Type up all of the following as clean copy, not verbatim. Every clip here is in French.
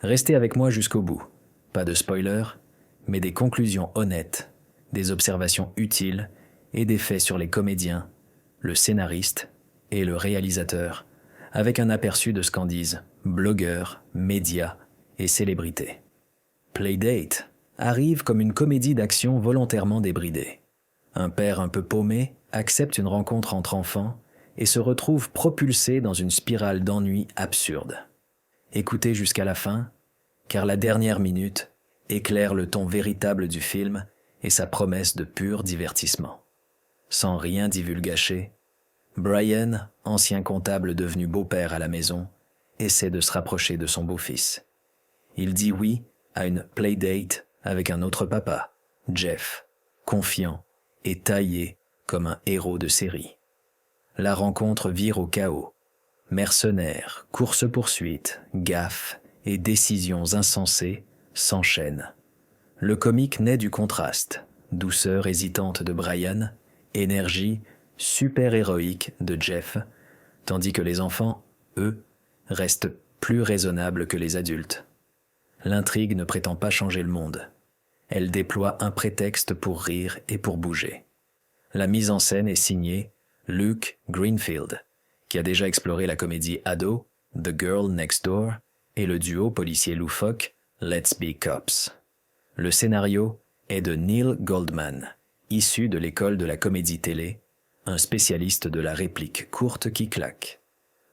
Restez avec moi jusqu'au bout. Pas de spoiler, mais des conclusions honnêtes, des observations utiles et des faits sur les comédiens, le scénariste et le réalisateur, avec un aperçu de ce qu'en disent blogueurs, médias et célébrités. Playdate arrive comme une comédie d'action volontairement débridée. Un père un peu paumé accepte une rencontre entre enfants et se retrouve propulsé dans une spirale d'ennui absurde. Écoutez jusqu'à la fin, car la dernière minute éclaire le ton véritable du film et sa promesse de pur divertissement. Sans rien divulgacher, Brian, ancien comptable devenu beau-père à la maison, essaie de se rapprocher de son beau-fils. Il dit oui à une playdate avec un autre papa, Jeff, confiant et taillé comme un héros de série. La rencontre vire au chaos. Mercenaires, course-poursuite, gaffes et décisions insensées s'enchaînent. Le comique naît du contraste, douceur hésitante de Brian, énergie super-héroïque de Jeff, tandis que les enfants, eux, restent plus raisonnables que les adultes. L'intrigue ne prétend pas changer le monde. Elle déploie un prétexte pour rire et pour bouger. La mise en scène est signée Luke Greenfield, qui a déjà exploré la comédie ado, The Girl Next Door, et le duo policier loufoque Let's Be Cops. Le scénario est de Neil Goldman, issu de l'école de la comédie télé, un spécialiste de la réplique courte qui claque.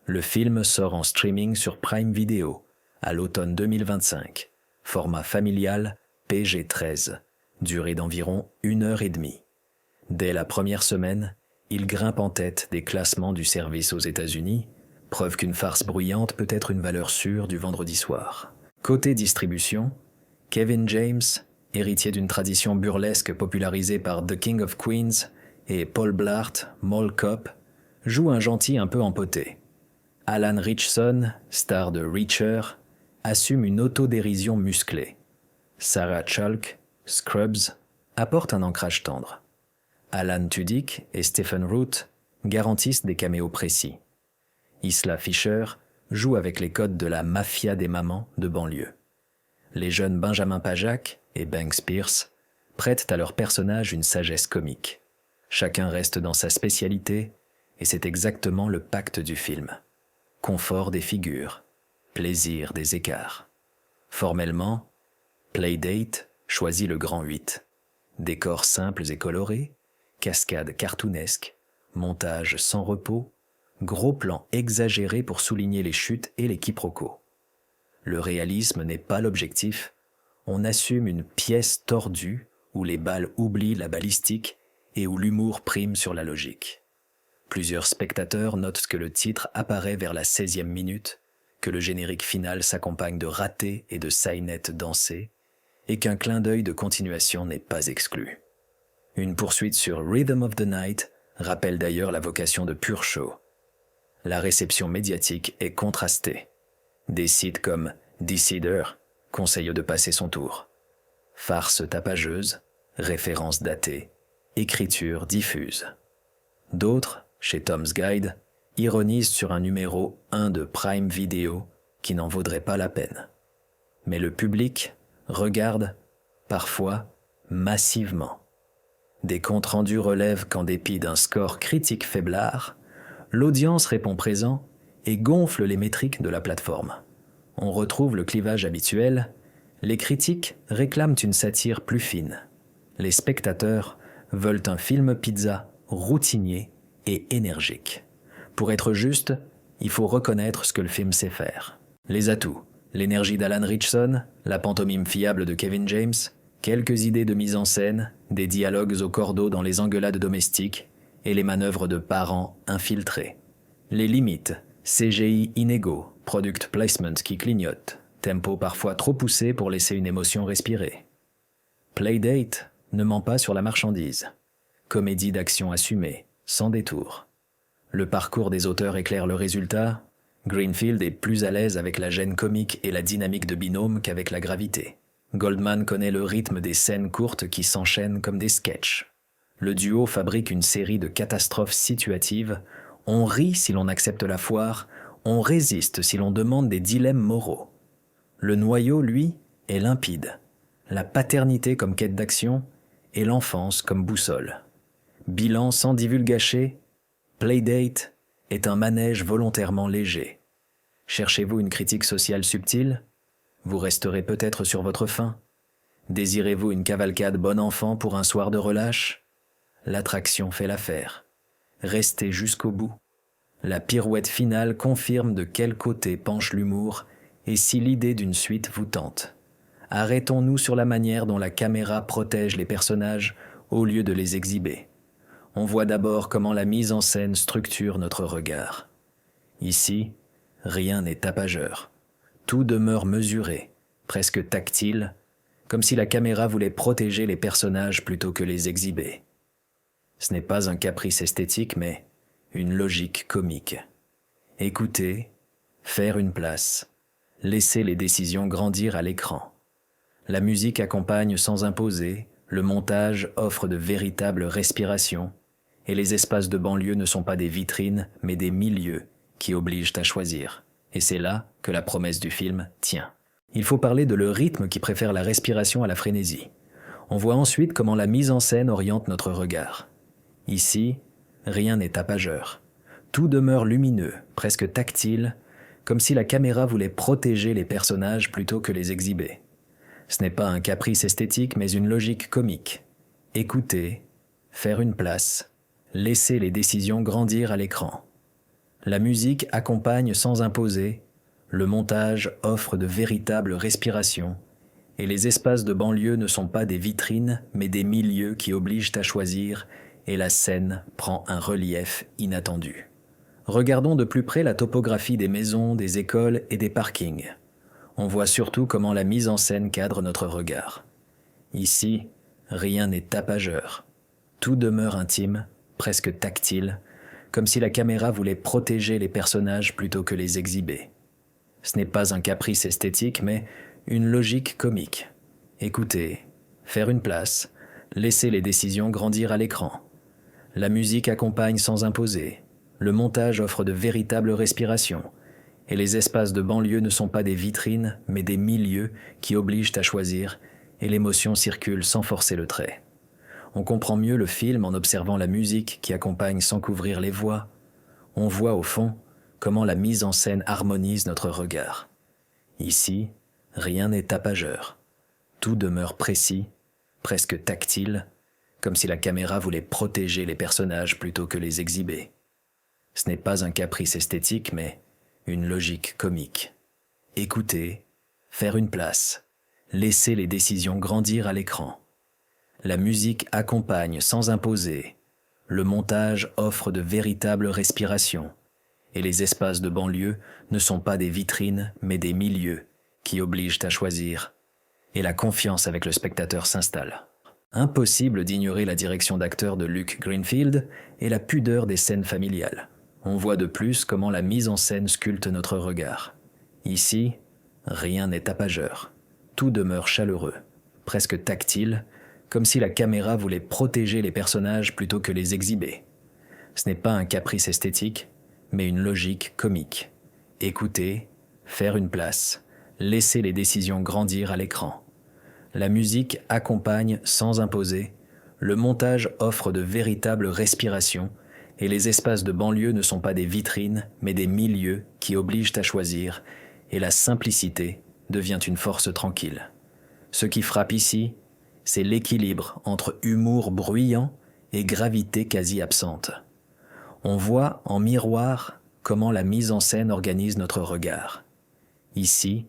Le film sort en streaming sur Prime Video à l'automne 2025, format familial PG-13, durée d'environ 1h30. Dès la première semaine, il grimpe en tête des classements du service aux États-Unis, preuve qu'une farce bruyante peut être une valeur sûre du vendredi soir. Côté distribution, Kevin James, héritier d'une tradition burlesque popularisée par The King of Queens, et Paul Blart, Mall Cop, joue un gentil un peu empoté. Alan Ritchson, star de Reacher, assume une autodérision musclée. Sarah Chalk, Scrubs, apporte un ancrage tendre. Alan Tudyk et Stephen Root garantissent des caméos précis. Isla Fisher joue avec les codes de la mafia des mamans de banlieue. Les jeunes Benjamin Pajak et Banks Pierce prêtent à leur personnage une sagesse comique. Chacun reste dans sa spécialité et c'est exactement le pacte du film. Confort des figures, plaisir des écarts. Formellement, Playdate choisit le grand 8. Décors simples et colorés, cascades cartoonesques, montage sans repos, gros plans exagérés pour souligner les chutes et les quiproquos. Le réalisme n'est pas l'objectif, on assume une pièce tordue où les balles oublient la balistique et où l'humour prime sur la logique. Plusieurs spectateurs notent que le titre apparaît vers la 16e minute, que le générique final s'accompagne de ratés et de scénettes dansées, et qu'un clin d'œil de continuation n'est pas exclu. Une poursuite sur Rhythm of the Night rappelle d'ailleurs la vocation de Pure Show. La réception médiatique est contrastée. Des sites comme Decider conseillent de passer son tour. Farce tapageuse, références datées, écriture diffuse. D'autres, chez Tom's Guide, ironisent sur un numéro 1 de Prime Video qui n'en vaudrait pas la peine. Mais le public regarde, parfois, massivement. Des comptes rendus relèvent qu'en dépit d'un score critique faiblard, l'audience répond présent et gonfle les métriques de la plateforme. On retrouve le clivage habituel, les critiques réclament une satire plus fine. Les spectateurs veulent un film pizza routinier et énergique. Pour être juste, il faut reconnaître ce que le film sait faire. Les atouts, l'énergie d'Alan Ritchson, la pantomime fiable de Kevin James, quelques idées de mise en scène, des dialogues au cordeau dans les engueulades domestiques et les manœuvres de parents infiltrés. Les limites, CGI inégaux, product placement qui clignote, tempo parfois trop poussé pour laisser une émotion respirer. Playdate ne ment pas sur la marchandise. Comédie d'action assumée, sans détour. Le parcours des auteurs éclaire le résultat. Greenfield est plus à l'aise avec la gêne comique et la dynamique de binôme qu'avec la gravité. Goldman connaît le rythme des scènes courtes qui s'enchaînent comme des sketchs. Le duo fabrique une série de catastrophes situatives. On rit si l'on accepte la foire, on résiste si l'on demande des dilemmes moraux. Le noyau, lui, est limpide. La paternité comme quête d'action et l'enfance comme boussole. Bilan sans divulgacher, Playdate est un manège volontairement léger. Cherchez-vous une critique sociale subtile? Vous resterez peut-être sur votre faim. Désirez-vous une cavalcade bon enfant pour un soir de relâche? L'attraction fait l'affaire. Restez jusqu'au bout. La pirouette finale confirme de quel côté penche l'humour et si l'idée d'une suite vous tente. Arrêtons-nous sur la manière dont la caméra protège les personnages au lieu de les exhiber. On voit d'abord comment la mise en scène structure notre regard. Ici, rien n'est tapageur. Tout demeure mesuré, presque tactile, comme si la caméra voulait protéger les personnages plutôt que les exhiber. Ce n'est pas un caprice esthétique, mais une logique comique. Écouter, faire une place, laisser les décisions grandir à l'écran. La musique accompagne sans imposer, le montage offre de véritables respirations, et les espaces de banlieue ne sont pas des vitrines, mais des milieux qui obligent à choisir. Et c'est là que la promesse du film tient. Il faut parler de le rythme qui préfère la respiration à la frénésie. On voit ensuite comment la mise en scène oriente notre regard. Ici, rien n'est tapageur. Tout demeure lumineux, presque tactile, comme si la caméra voulait protéger les personnages plutôt que les exhiber. Ce n'est pas un caprice esthétique, mais une logique comique. Écouter, faire une place, laisser les décisions grandir à l'écran. La musique accompagne sans imposer, le montage offre de véritables respirations, et les espaces de banlieue ne sont pas des vitrines, mais des milieux qui obligent à choisir, et la scène prend un relief inattendu. Regardons de plus près la topographie des maisons, des écoles et des parkings. On voit surtout comment la mise en scène cadre notre regard. Ici, rien n'est tapageur. Tout demeure intime, presque tactile, comme si la caméra voulait protéger les personnages plutôt que les exhiber. Ce n'est pas un caprice esthétique, mais une logique comique. Écouter, faire une place, laisser les décisions grandir à l'écran. La musique accompagne sans imposer. Le montage offre de véritables respirations. Et les espaces de banlieue ne sont pas des vitrines, mais des milieux qui obligent à choisir, et l'émotion circule sans forcer le trait. On comprend mieux le film en observant la musique qui accompagne sans couvrir les voix. On voit au fond comment la mise en scène harmonise notre regard. Ici, rien n'est tapageur. Tout demeure précis, presque tactile, comme si la caméra voulait protéger les personnages plutôt que les exhiber. Ce n'est pas un caprice esthétique, mais une logique comique. Écouter, faire une place, laisser les décisions grandir à l'écran. La musique accompagne sans imposer. Le montage offre de véritables respirations. Et les espaces de banlieue ne sont pas des vitrines, mais des milieux qui obligent à choisir. Et la confiance avec le spectateur s'installe. Impossible d'ignorer la direction d'acteur de Luke Greenfield et la pudeur des scènes familiales. On voit de plus comment la mise en scène sculpte notre regard. Ici, rien n'est tapageur. Tout demeure chaleureux, presque tactile, comme si la caméra voulait protéger les personnages plutôt que les exhiber. Ce n'est pas un caprice esthétique, mais une logique comique. Écouter, faire une place, laisser les décisions grandir à l'écran. La musique accompagne sans imposer, le montage offre de véritables respirations, et les espaces de banlieue ne sont pas des vitrines, mais des milieux qui obligent à choisir, et la simplicité devient une force tranquille. Ce qui frappe ici, c'est l'équilibre entre humour bruyant et gravité quasi absente. On voit en miroir comment la mise en scène organise notre regard. Ici,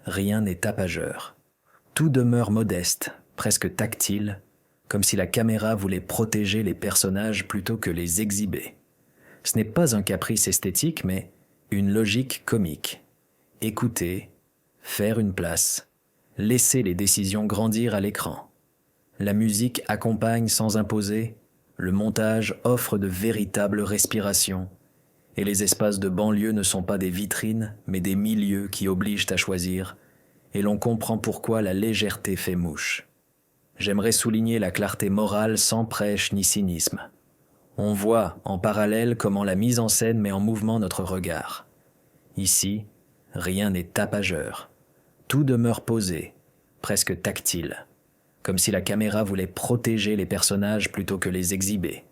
rien n'est tapageur. Tout demeure modeste, presque tactile, comme si la caméra voulait protéger les personnages plutôt que les exhiber. Ce n'est pas un caprice esthétique, mais une logique comique. Écouter, faire une place, laisser les décisions grandir à l'écran. La musique accompagne sans imposer, le montage offre de véritables respirations, et les espaces de banlieue ne sont pas des vitrines, mais des milieux qui obligent à choisir, et l'on comprend pourquoi la légèreté fait mouche. J'aimerais souligner la clarté morale sans prêche ni cynisme. On voit en parallèle comment la mise en scène met en mouvement notre regard. Ici, rien n'est tapageur. Tout demeure posé, presque tactile, comme si la caméra voulait protéger les personnages plutôt que les exhiber.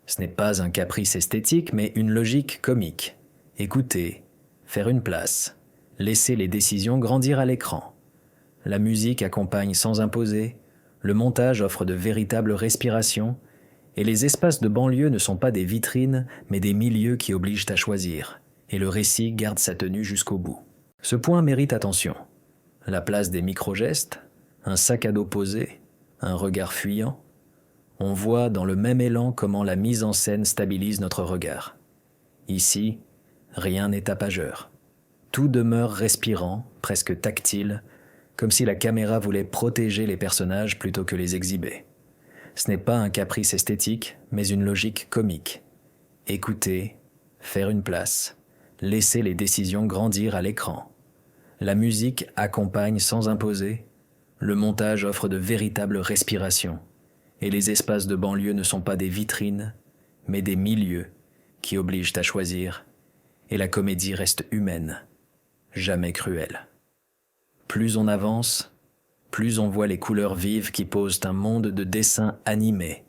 Ce n'est pas un caprice esthétique, mais une logique comique. Écouter, faire une place, laisser les décisions grandir à l'écran. La musique accompagne sans imposer, le montage offre de véritables respirations, et les espaces de banlieue ne sont pas des vitrines, mais des milieux qui obligent à choisir, et le récit garde sa tenue jusqu'au bout. Ce point mérite attention. La place des micro-gestes, un sac à dos posé, un regard fuyant. On voit dans le même élan comment la mise en scène stabilise notre regard. Ici, rien n'est tapageur. Tout demeure respirant, presque tactile, comme si la caméra voulait protéger les personnages plutôt que les exhiber. Ce n'est pas un caprice esthétique, mais une logique comique. Écouter, faire une place, laisser les décisions grandir à l'écran. La musique accompagne sans imposer, le montage offre de véritables respirations, et les espaces de banlieue ne sont pas des vitrines, mais des milieux qui obligent à choisir, et la comédie reste humaine, jamais cruelle. Plus on avance, plus on voit les couleurs vives qui posent un monde de dessins animés.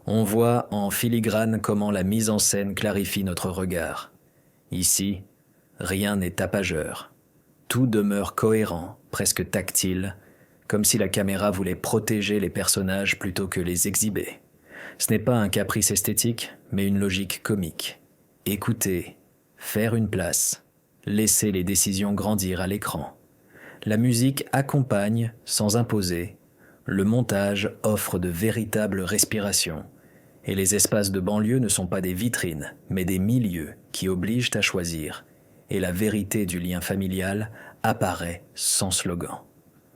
On voit en filigrane comment la mise en scène clarifie notre regard. Ici, rien n'est tapageur. Tout demeure cohérent, presque tactile, comme si la caméra voulait protéger les personnages plutôt que les exhiber. Ce n'est pas un caprice esthétique, mais une logique comique. Écouter, faire une place, laisser les décisions grandir à l'écran. La musique accompagne, sans imposer, le montage offre de véritables respirations, et les espaces de banlieue ne sont pas des vitrines, mais des milieux qui obligent à choisir, et la vérité du lien familial apparaît sans slogan.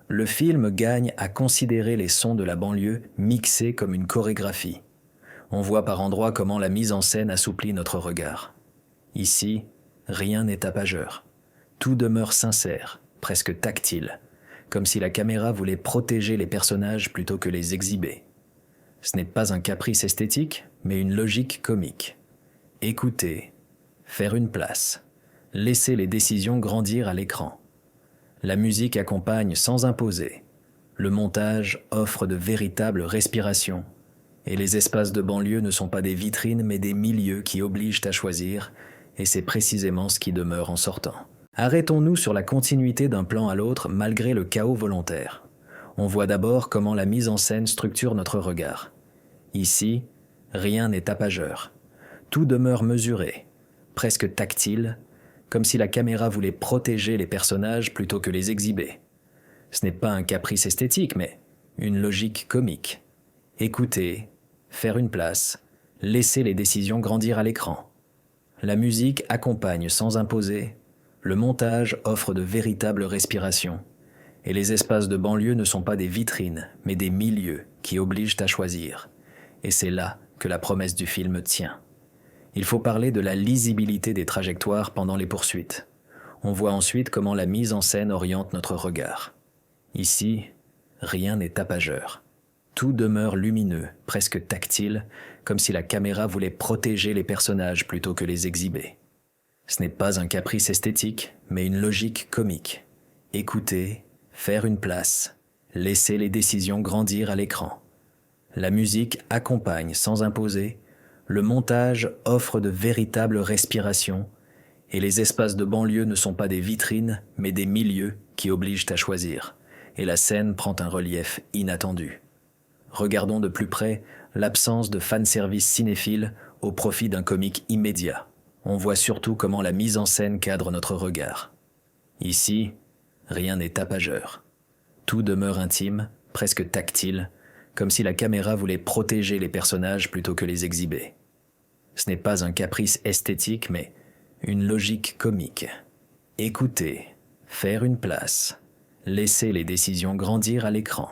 Le film gagne à considérer les sons de la banlieue mixés comme une chorégraphie. On voit par endroits comment la mise en scène assouplit notre regard. Ici, rien n'est tapageur. Tout demeure sincère, presque tactile, comme si la caméra voulait protéger les personnages plutôt que les exhiber. Ce n'est pas un caprice esthétique, mais une logique comique. Écouter, faire une place, laisser les décisions grandir à l'écran. La musique accompagne sans imposer. Le montage offre de véritables respirations, et les espaces de banlieue ne sont pas des vitrines mais des milieux qui obligent à choisir, et c'est précisément ce qui demeure en sortant. Arrêtons-nous sur la continuité d'un plan à l'autre malgré le chaos volontaire. On voit d'abord comment la mise en scène structure notre regard. Ici, rien n'est tapageur. Tout demeure mesuré, presque tactile, comme si la caméra voulait protéger les personnages plutôt que les exhiber. Ce n'est pas un caprice esthétique, mais une logique comique. Écouter, faire une place, laisser les décisions grandir à l'écran. La musique accompagne sans imposer, le montage offre de véritables respirations, et les espaces de banlieue ne sont pas des vitrines, mais des milieux qui obligent à choisir. Et c'est là que la promesse du film tient. Il faut parler de la lisibilité des trajectoires pendant les poursuites. On voit ensuite comment la mise en scène oriente notre regard. Ici, rien n'est tapageur. Tout demeure lumineux, presque tactile, comme si la caméra voulait protéger les personnages plutôt que les exhiber. Ce n'est pas un caprice esthétique, mais une logique comique. Écouter, faire une place, laisser les décisions grandir à l'écran. La musique accompagne sans imposer, le montage offre de véritables respirations, et les espaces de banlieue ne sont pas des vitrines, mais des milieux qui obligent à choisir, et la scène prend un relief inattendu. Regardons de plus près l'absence de fanservice cinéphile au profit d'un comique immédiat. On voit surtout comment la mise en scène cadre notre regard. Ici, rien n'est tapageur. Tout demeure intime, presque tactile, comme si la caméra voulait protéger les personnages plutôt que les exhiber. Ce n'est pas un caprice esthétique, mais une logique comique. Écouter, faire une place, laisser les décisions grandir à l'écran.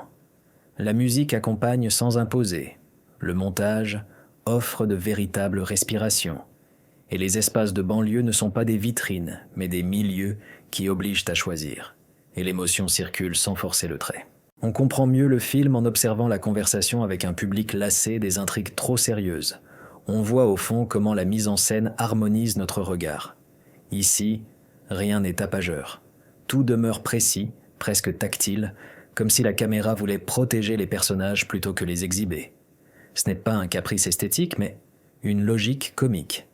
La musique accompagne sans imposer. Le montage offre de véritables respirations. Et les espaces de banlieue ne sont pas des vitrines, mais des milieux qui obligent à choisir. Et l'émotion circule sans forcer le trait. On comprend mieux le film en observant la conversation avec un public lassé des intrigues trop sérieuses. On voit au fond comment la mise en scène harmonise notre regard. Ici, rien n'est tapageur. Tout demeure précis, presque tactile, comme si la caméra voulait protéger les personnages plutôt que les exhiber. Ce n'est pas un caprice esthétique, mais une logique comique.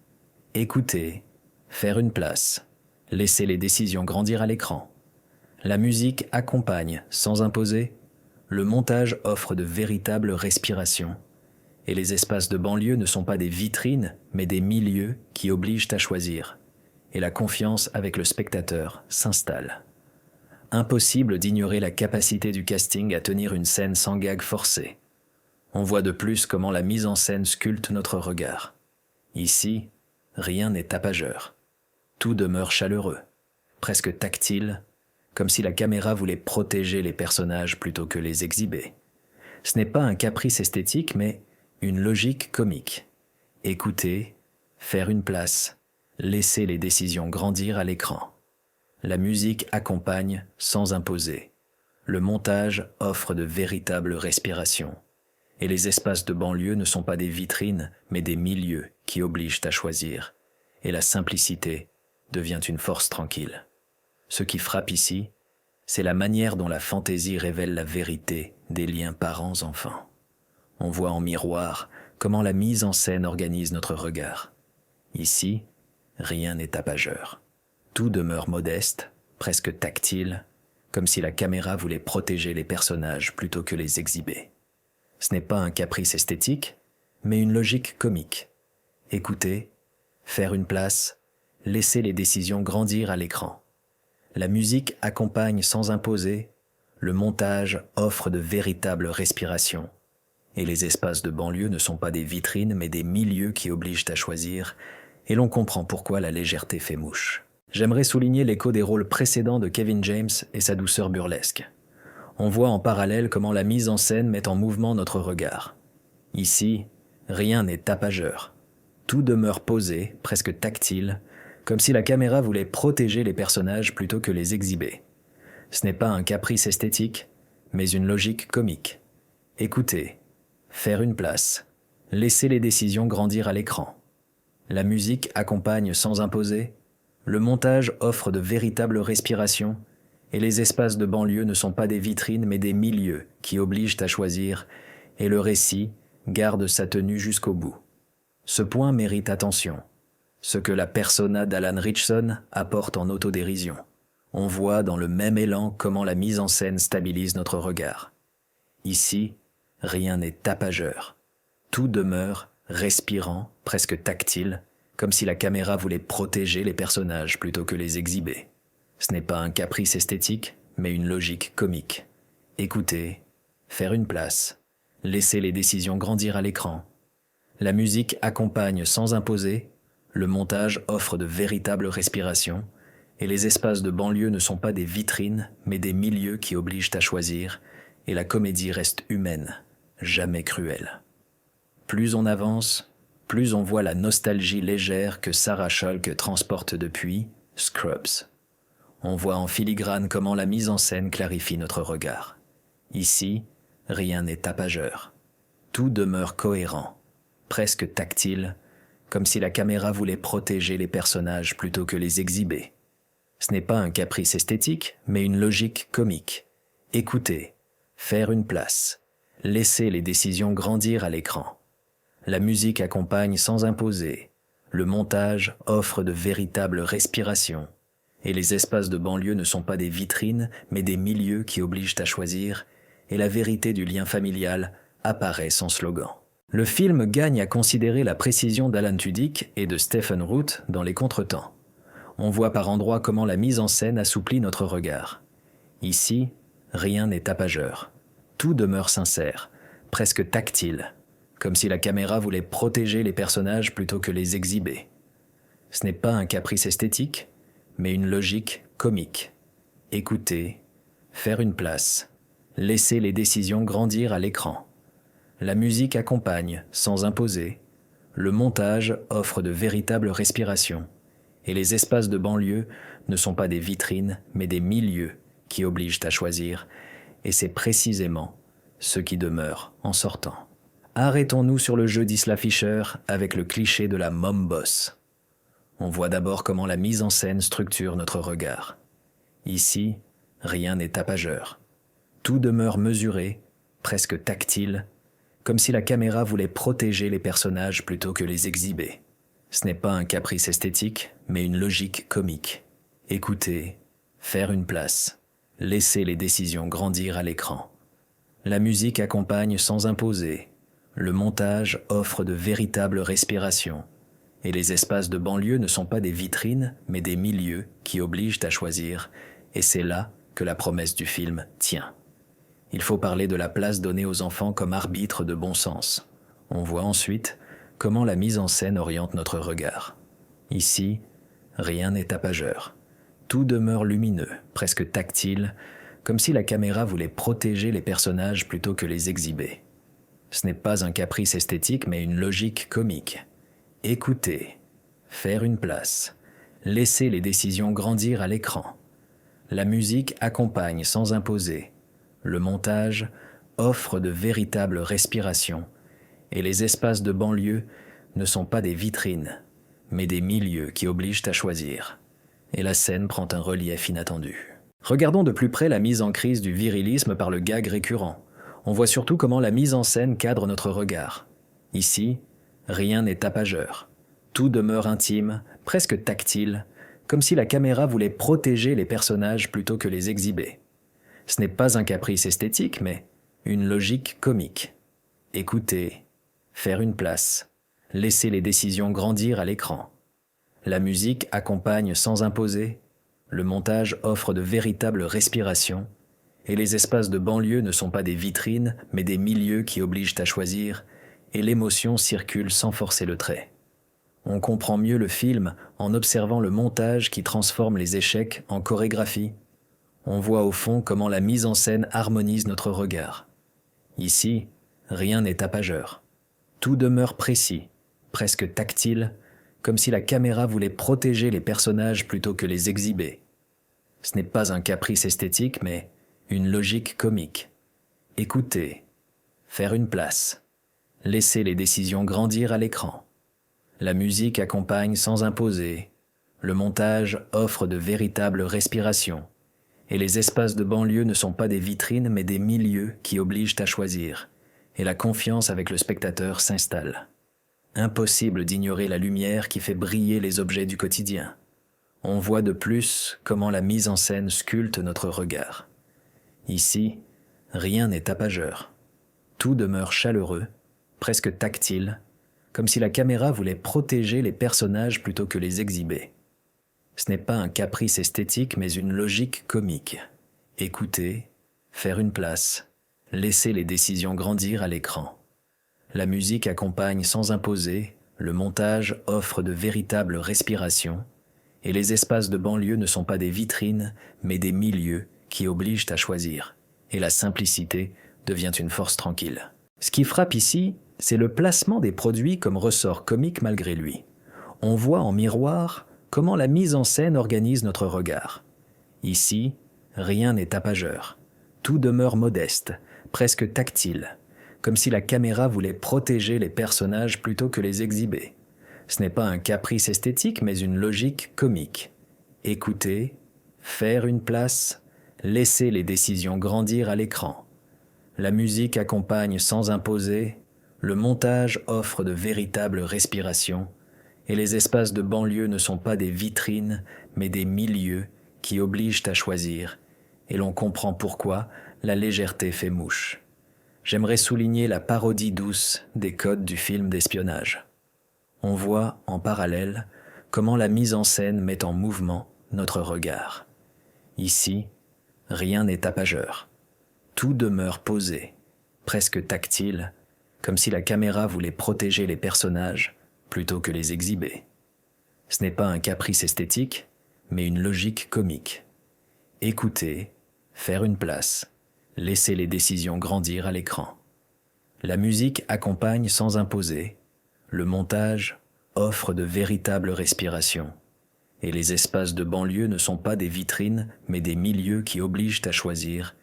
Écouter, faire une place, laisser les décisions grandir à l'écran. La musique accompagne sans imposer, le montage offre de véritables respirations, et les espaces de banlieue ne sont pas des vitrines, mais des milieux qui obligent à choisir, et la confiance avec le spectateur s'installe. Impossible d'ignorer la capacité du casting à tenir une scène sans gag forcé. On voit de plus comment la mise en scène sculpte notre regard. Ici, rien n'est tapageur. Tout demeure chaleureux, presque tactile, comme si la caméra voulait protéger les personnages plutôt que les exhiber. Ce n'est pas un caprice esthétique, mais une logique comique. Écouter, faire une place, laisser les décisions grandir à l'écran. La musique accompagne sans imposer. Le montage offre de véritables respirations. Et les espaces de banlieue ne sont pas des vitrines, mais des milieux qui obligent à choisir. Et la simplicité devient une force tranquille. Ce qui frappe ici, c'est la manière dont la fantaisie révèle la vérité des liens parents-enfants. On voit en miroir comment la mise en scène organise notre regard. Ici, rien n'est tapageur. Tout demeure modeste, presque tactile, comme si la caméra voulait protéger les personnages plutôt que les exhiber. Ce n'est pas un caprice esthétique, mais une logique comique. Écouter, faire une place, laisser les décisions grandir à l'écran. La musique accompagne sans imposer, le montage offre de véritables respirations. Et les espaces de banlieue ne sont pas des vitrines, mais des milieux qui obligent à choisir, et l'on comprend pourquoi la légèreté fait mouche. J'aimerais souligner l'écho des rôles précédents de Kevin James et sa douceur burlesque. On voit en parallèle comment la mise en scène met en mouvement notre regard. Ici, rien n'est tapageur. Tout demeure posé, presque tactile, comme si la caméra voulait protéger les personnages plutôt que les exhiber. Ce n'est pas un caprice esthétique, mais une logique comique. Écouter, faire une place, laisser les décisions grandir à l'écran. La musique accompagne sans imposer, le montage offre de véritables respirations, et les espaces de banlieue ne sont pas des vitrines mais des milieux qui obligent à choisir, et le récit garde sa tenue jusqu'au bout. Ce point mérite attention. Ce que la persona d'Alan Ritchson apporte en autodérision. On voit dans le même élan comment la mise en scène stabilise notre regard. Ici, rien n'est tapageur. Tout demeure respirant, presque tactile, comme si la caméra voulait protéger les personnages plutôt que les exhiber. Ce n'est pas un caprice esthétique, mais une logique comique. Écouter, faire une place, laisser les décisions grandir à l'écran. La musique accompagne sans imposer, le montage offre de véritables respirations, et les espaces de banlieue ne sont pas des vitrines, mais des milieux qui obligent à choisir, et la comédie reste humaine, jamais cruelle. Plus on avance, plus on voit la nostalgie légère que Sarah Chalke transporte depuis Scrubs. On voit en filigrane comment la mise en scène clarifie notre regard. Ici, rien n'est tapageur. Tout demeure cohérent, presque tactile, comme si la caméra voulait protéger les personnages plutôt que les exhiber. Ce n'est pas un caprice esthétique, mais une logique comique. Écouter, faire une place, laisser les décisions grandir à l'écran. La musique accompagne sans imposer. Le montage offre de véritables respirations. Et les espaces de banlieue ne sont pas des vitrines, mais des milieux qui obligent à choisir, et la vérité du lien familial apparaît sans slogan. Le film gagne à considérer la précision d'Alan Tudyk et de Stephen Root dans les contretemps. On voit par endroits comment la mise en scène assouplit notre regard. Ici, rien n'est tapageur. Tout demeure sincère, presque tactile, comme si la caméra voulait protéger les personnages plutôt que les exhiber. Ce n'est pas un caprice esthétique, mais une logique comique. Écouter, faire une place, laisser les décisions grandir à l'écran. La musique accompagne, sans imposer. Le montage offre de véritables respirations. Et les espaces de banlieue ne sont pas des vitrines, mais des milieux qui obligent à choisir. Et c'est précisément ce qui demeure en sortant. Arrêtons-nous sur le jeu d'Isla Fisher avec le cliché de la mom boss. On voit d'abord comment la mise en scène structure notre regard. Ici, rien n'est tapageur. Tout demeure mesuré, presque tactile, comme si la caméra voulait protéger les personnages plutôt que les exhiber. Ce n'est pas un caprice esthétique, mais une logique comique. Écouter, faire une place, laisser les décisions grandir à l'écran. La musique accompagne sans imposer. Le montage offre de véritables respirations. Et les espaces de banlieue ne sont pas des vitrines, mais des milieux qui obligent à choisir. Et c'est là que la promesse du film tient. Il faut parler de la place donnée aux enfants comme arbitre de bon sens. On voit ensuite comment la mise en scène oriente notre regard. Ici, rien n'est tapageur. Tout demeure lumineux, presque tactile, comme si la caméra voulait protéger les personnages plutôt que les exhiber. Ce n'est pas un caprice esthétique, mais une logique comique. Écouter, faire une place, laisser les décisions grandir à l'écran. La musique accompagne sans imposer. Le montage offre de véritables respirations. Et les espaces de banlieue ne sont pas des vitrines, mais des milieux qui obligent à choisir. Et la scène prend un relief inattendu. Regardons de plus près la mise en crise du virilisme par le gag récurrent. On voit surtout comment la mise en scène cadre notre regard. Ici, rien n'est tapageur. Tout demeure intime, presque tactile, comme si la caméra voulait protéger les personnages plutôt que les exhiber. Ce n'est pas un caprice esthétique, mais une logique comique. Écouter, faire une place, laisser les décisions grandir à l'écran. La musique accompagne sans imposer. Le montage offre de véritables respirations. Et les espaces de banlieue ne sont pas des vitrines, mais des milieux qui obligent à choisir, et l'émotion circule sans forcer le trait. On comprend mieux le film en observant le montage qui transforme les échecs en chorégraphie. On voit au fond comment la mise en scène harmonise notre regard. Ici, rien n'est tapageur. Tout demeure précis, presque tactile, comme si la caméra voulait protéger les personnages plutôt que les exhiber. Ce n'est pas un caprice esthétique, mais une logique comique. Écouter, faire une place, laisser les décisions grandir à l'écran. La musique accompagne sans imposer. Le montage offre de véritables respirations. Et les espaces de banlieue ne sont pas des vitrines, mais des milieux qui obligent à choisir. Et la confiance avec le spectateur s'installe. Impossible d'ignorer la lumière qui fait briller les objets du quotidien. On voit de plus comment la mise en scène sculpte notre regard. Ici, rien n'est tapageur. Tout demeure chaleureux, presque tactile, comme si la caméra voulait protéger les personnages plutôt que les exhiber. Ce n'est pas un caprice esthétique, mais une logique comique. Écouter, faire une place, laisser les décisions grandir à l'écran. La musique accompagne sans imposer, le montage offre de véritables respirations, et les espaces de banlieue ne sont pas des vitrines, mais des milieux qui obligent à choisir, et la simplicité devient une force tranquille. Ce qui frappe ici, c'est le placement des produits comme ressort comique malgré lui. On voit en miroir comment la mise en scène organise notre regard. Ici, rien n'est tapageur. Tout demeure modeste, presque tactile, comme si la caméra voulait protéger les personnages plutôt que les exhiber. Ce n'est pas un caprice esthétique, mais une logique comique. Écouter, faire une place, laisser les décisions grandir à l'écran. La musique accompagne sans imposer, le montage offre de véritables respirations, et les espaces de banlieue ne sont pas des vitrines, mais des milieux qui obligent à choisir, et l'on comprend pourquoi la légèreté fait mouche. J'aimerais souligner la parodie douce des codes du film d'espionnage. On voit, en parallèle, comment la mise en scène met en mouvement notre regard. Ici, rien n'est tapageur. Tout demeure posé, presque tactile, comme si la caméra voulait protéger les personnages plutôt que les exhiber. Ce n'est pas un caprice esthétique, mais une logique comique. Écouter, faire une place, laisser les décisions grandir à l'écran. La musique accompagne sans imposer, le montage offre de véritables respirations, et les espaces de banlieue ne sont pas des vitrines, mais des milieux qui obligent à choisir,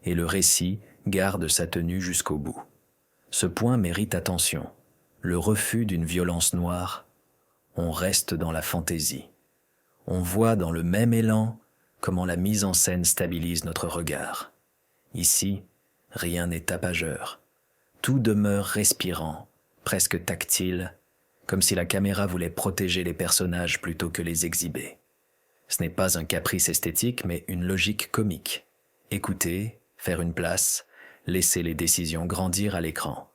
et le récit garde sa tenue jusqu'au bout. Ce point mérite attention. Le refus d'une violence noire, on reste dans la fantaisie. On voit dans le même élan comment la mise en scène stabilise notre regard. Ici, rien n'est tapageur. Tout demeure respirant, presque tactile, comme si la caméra voulait protéger les personnages plutôt que les exhiber. Ce n'est pas un caprice esthétique, mais une logique comique. Écouter, faire une place, laisser les décisions grandir à l'écran.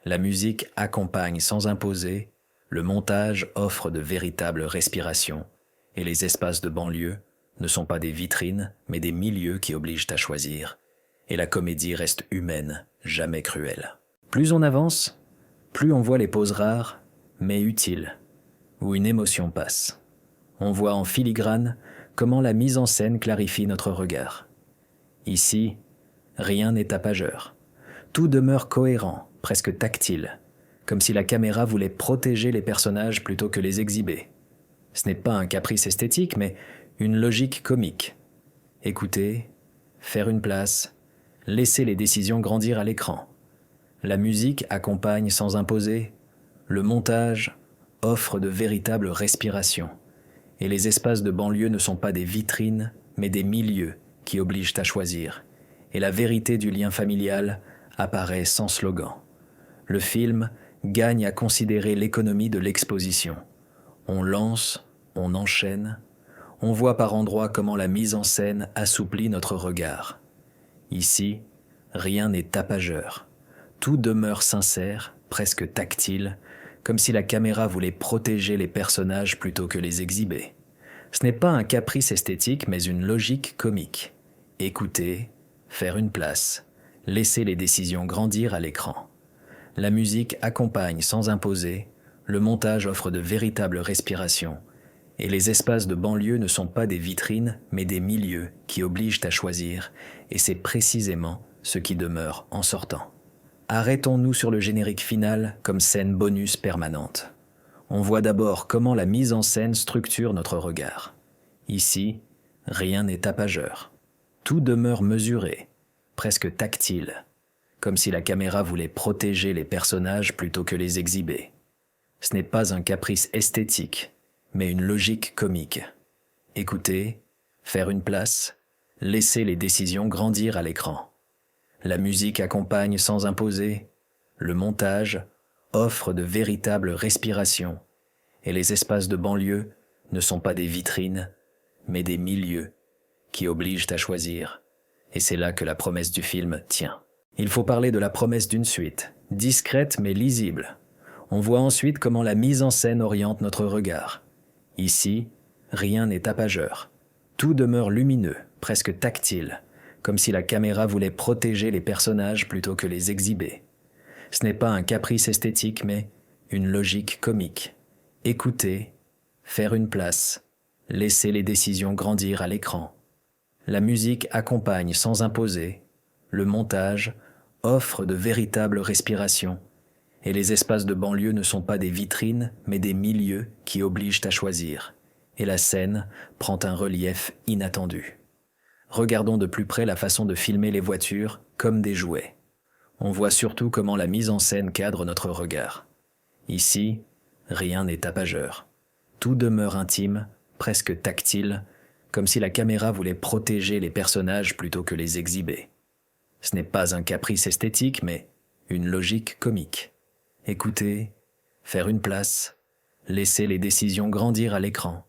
La musique accompagne sans imposer, le montage offre de véritables respirations, et les espaces de banlieue ne sont pas des vitrines, mais des milieux qui obligent à choisir, et la comédie reste humaine, jamais cruelle. Plus on avance, plus on voit les poses rares, mais utiles, où une émotion passe. On voit en filigrane comment la mise en scène clarifie notre regard. Ici, rien n'est tapageur. Tout demeure cohérent, presque tactile, comme si la caméra voulait protéger les personnages plutôt que les exhiber. Ce n'est pas un caprice esthétique, mais une logique comique. Écouter, faire une place, laisser les décisions grandir à l'écran. La musique accompagne sans imposer, le montage offre de véritables respirations, et les espaces de banlieue ne sont pas des vitrines, mais des milieux qui obligent à choisir, et la vérité du lien familial apparaît sans slogan. Le film gagne à considérer l'économie de l'exposition. On lance, on enchaîne, on voit par endroits comment la mise en scène assouplit notre regard. Ici, rien n'est tapageur. Tout demeure sincère, presque tactile, comme si la caméra voulait protéger les personnages plutôt que les exhiber. Ce n'est pas un caprice esthétique, mais une logique comique. Écouter, faire une place, laisser les décisions grandir à l'écran. La musique accompagne sans imposer, le montage offre de véritables respirations, et les espaces de banlieue ne sont pas des vitrines, mais des milieux qui obligent à choisir, et c'est précisément ce qui demeure en sortant. Arrêtons-nous sur le générique final comme scène bonus permanente. On voit d'abord comment la mise en scène structure notre regard. Ici, rien n'est tapageur. Tout demeure mesuré, presque tactile, comme si la caméra voulait protéger les personnages plutôt que les exhiber. Ce n'est pas un caprice esthétique, mais une logique comique. Écouter, faire une place, laisser les décisions grandir à l'écran. La musique accompagne sans imposer, le montage offre de véritables respirations, et les espaces de banlieue ne sont pas des vitrines, mais des milieux qui obligent à choisir. Et c'est là que la promesse du film tient. Il faut parler de la promesse d'une suite, discrète mais lisible. On voit ensuite comment la mise en scène oriente notre regard. Ici, rien n'est tapageur. Tout demeure lumineux, presque tactile, comme si la caméra voulait protéger les personnages plutôt que les exhiber. Ce n'est pas un caprice esthétique, mais une logique comique. Écouter, faire une place, laisser les décisions grandir à l'écran. La musique accompagne sans imposer, le montage offre de véritables respirations, et les espaces de banlieue ne sont pas des vitrines, mais des milieux qui obligent à choisir, et la scène prend un relief inattendu. Regardons de plus près la façon de filmer les voitures comme des jouets. On voit surtout comment la mise en scène cadre notre regard. Ici, rien n'est tapageur. Tout demeure intime, presque tactile, comme si la caméra voulait protéger les personnages plutôt que les exhiber. Ce n'est pas un caprice esthétique, mais une logique comique. Écouter, faire une place, laisser les décisions grandir à l'écran.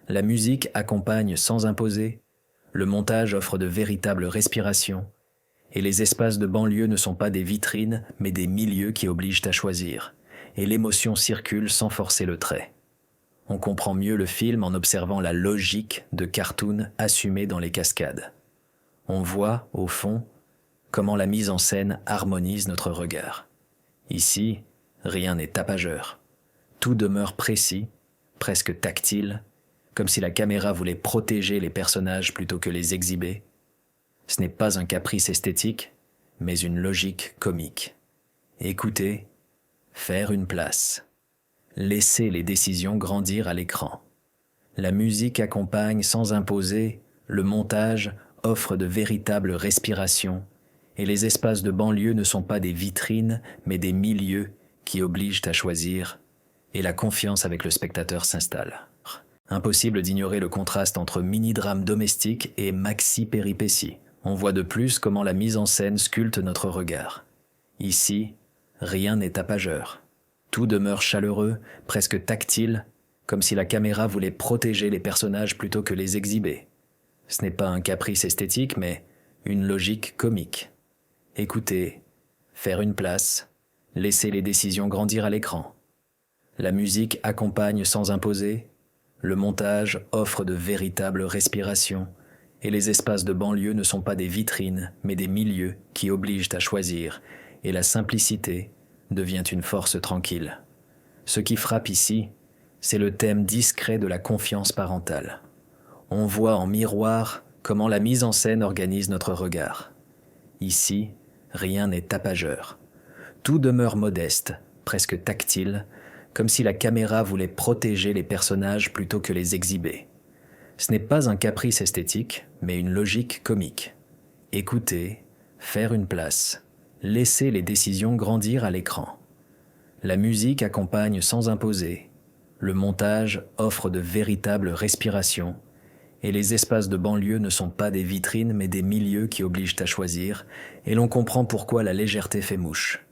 La musique accompagne sans imposer, le montage offre de véritables respirations, et les espaces de banlieue ne sont pas des vitrines, mais des milieux qui obligent à choisir, et l'émotion circule sans forcer le trait. On comprend mieux le film en observant la logique de cartoon assumée dans les cascades. On voit, au fond, comment la mise en scène harmonise notre regard. Ici, rien n'est tapageur. Tout demeure précis, presque tactile, comme si la caméra voulait protéger les personnages plutôt que les exhiber. Ce n'est pas un caprice esthétique, mais une logique comique. Écouter, faire une place, laisser les décisions grandir à l'écran. La musique accompagne sans imposer, le montage offre de véritables respirations, et les espaces de banlieue ne sont pas des vitrines, mais des milieux qui obligent à choisir, et la confiance avec le spectateur s'installe. Impossible d'ignorer le contraste entre mini-drame domestique et maxi-péripétie. On voit de plus comment la mise en scène sculpte notre regard. Ici, rien n'est tapageur. Tout demeure chaleureux, presque tactile, comme si la caméra voulait protéger les personnages plutôt que les exhiber. Ce n'est pas un caprice esthétique, mais une logique comique. Écouter, faire une place, laisser les décisions grandir à l'écran. La musique accompagne sans imposer, le montage offre de véritables respirations, et les espaces de banlieue ne sont pas des vitrines, mais des milieux qui obligent à choisir, et la simplicité devient une force tranquille. Ce qui frappe ici, c'est le thème discret de la confiance parentale. On voit en miroir comment la mise en scène organise notre regard. Ici, rien n'est tapageur. Tout demeure modeste, presque tactile, comme si la caméra voulait protéger les personnages plutôt que les exhiber. Ce n'est pas un caprice esthétique, mais une logique comique. Écouter, faire une place, laisser les décisions grandir à l'écran. La musique accompagne sans imposer, le montage offre de véritables respirations, et les espaces de banlieue ne sont pas des vitrines mais des milieux qui obligent à choisir, et l'on comprend pourquoi la légèreté fait mouche.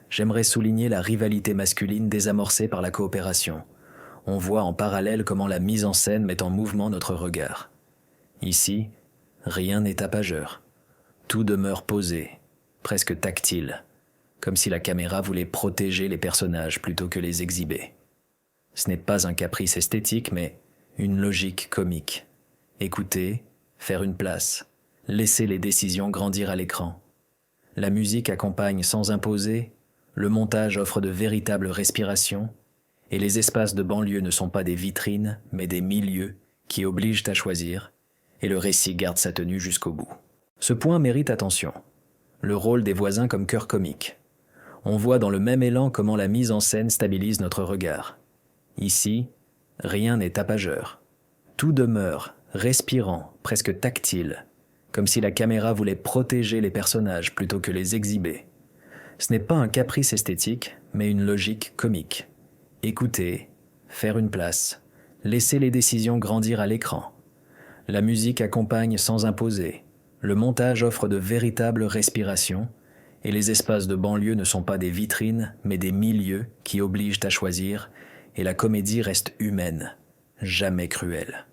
J'aimerais souligner la rivalité masculine désamorcée par la coopération. On voit en parallèle comment la mise en scène met en mouvement notre regard. Ici, rien n'est tapageur. Tout demeure posé, presque tactile, comme si la caméra voulait protéger les personnages plutôt que les exhiber. Ce n'est pas un caprice esthétique, mais une logique comique. Écouter, faire une place, laisser les décisions grandir à l'écran. La musique accompagne sans imposer, le montage offre de véritables respirations, et les espaces de banlieue ne sont pas des vitrines, mais des milieux qui obligent à choisir, et le récit garde sa tenue jusqu'au bout. Ce point mérite attention. Le rôle des voisins comme cœur comique. On voit dans le même élan comment la mise en scène stabilise notre regard. Ici, rien n'est tapageur. Tout demeure respirant, presque tactile, comme si la caméra voulait protéger les personnages plutôt que les exhiber. Ce n'est pas un caprice esthétique, mais une logique comique. Écouter, faire une place, laisser les décisions grandir à l'écran. La musique accompagne sans imposer, le montage offre de véritables respirations, et les espaces de banlieue ne sont pas des vitrines, mais des milieux qui obligent à choisir, et la comédie reste humaine, jamais cruelle.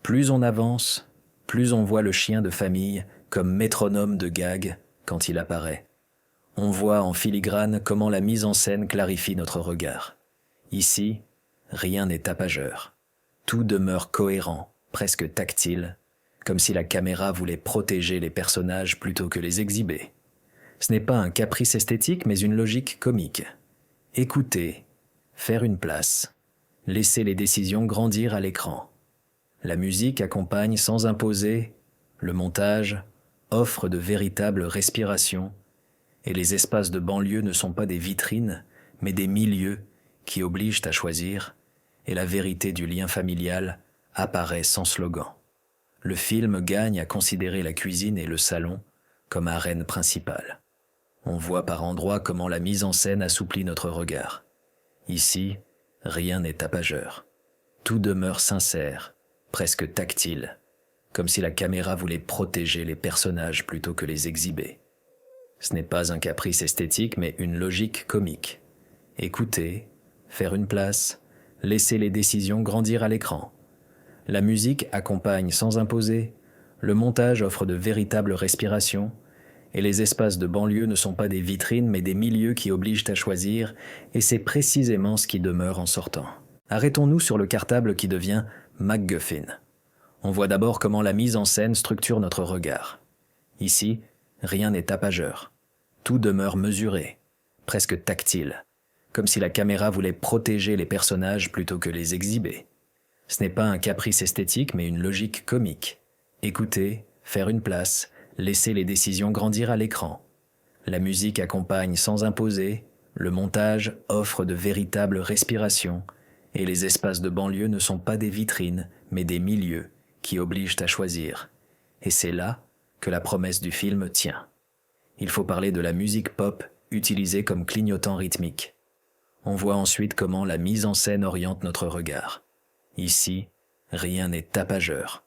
Plus on avance, plus on voit le chien de famille comme métronome de gag quand il apparaît. On voit en filigrane comment la mise en scène clarifie notre regard. Ici, rien n'est tapageur. Tout demeure cohérent, presque tactile, comme si la caméra voulait protéger les personnages plutôt que les exhiber. Ce n'est pas un caprice esthétique, mais une logique comique. Écouter, faire une place, laisser les décisions grandir à l'écran. La musique accompagne sans imposer, le montage offre de véritables respirations, et les espaces de banlieue ne sont pas des vitrines, mais des milieux qui obligent à choisir, et la vérité du lien familial apparaît sans slogan. Le film gagne à considérer la cuisine et le salon comme arène principale. On voit par endroits comment la mise en scène assouplit notre regard. Ici, rien n'est tapageur. Tout demeure sincère, presque tactile, comme si la caméra voulait protéger les personnages plutôt que les exhiber. Ce n'est pas un caprice esthétique, mais une logique comique. Écouter, faire une place, laisser les décisions grandir à l'écran. La musique accompagne sans imposer, le montage offre de véritables respirations, et les espaces de banlieue ne sont pas des vitrines mais des milieux qui obligent à choisir, et c'est précisément ce qui demeure en sortant. Arrêtons-nous sur le cartable qui devient MacGuffin. On voit d'abord comment la mise en scène structure notre regard. Ici, rien n'est tapageur. Tout demeure mesuré, presque tactile, comme si la caméra voulait protéger les personnages plutôt que les exhiber. Ce n'est pas un caprice esthétique mais une logique comique. Écouter, faire une place, laisser les décisions grandir à l'écran. La musique accompagne sans imposer, le montage offre de véritables respirations, et les espaces de banlieue ne sont pas des vitrines, mais des milieux qui obligent à choisir. Et c'est là que la promesse du film tient. Il faut parler de la musique pop utilisée comme clignotant rythmique. On voit ensuite comment la mise en scène oriente notre regard. Ici, rien n'est tapageur.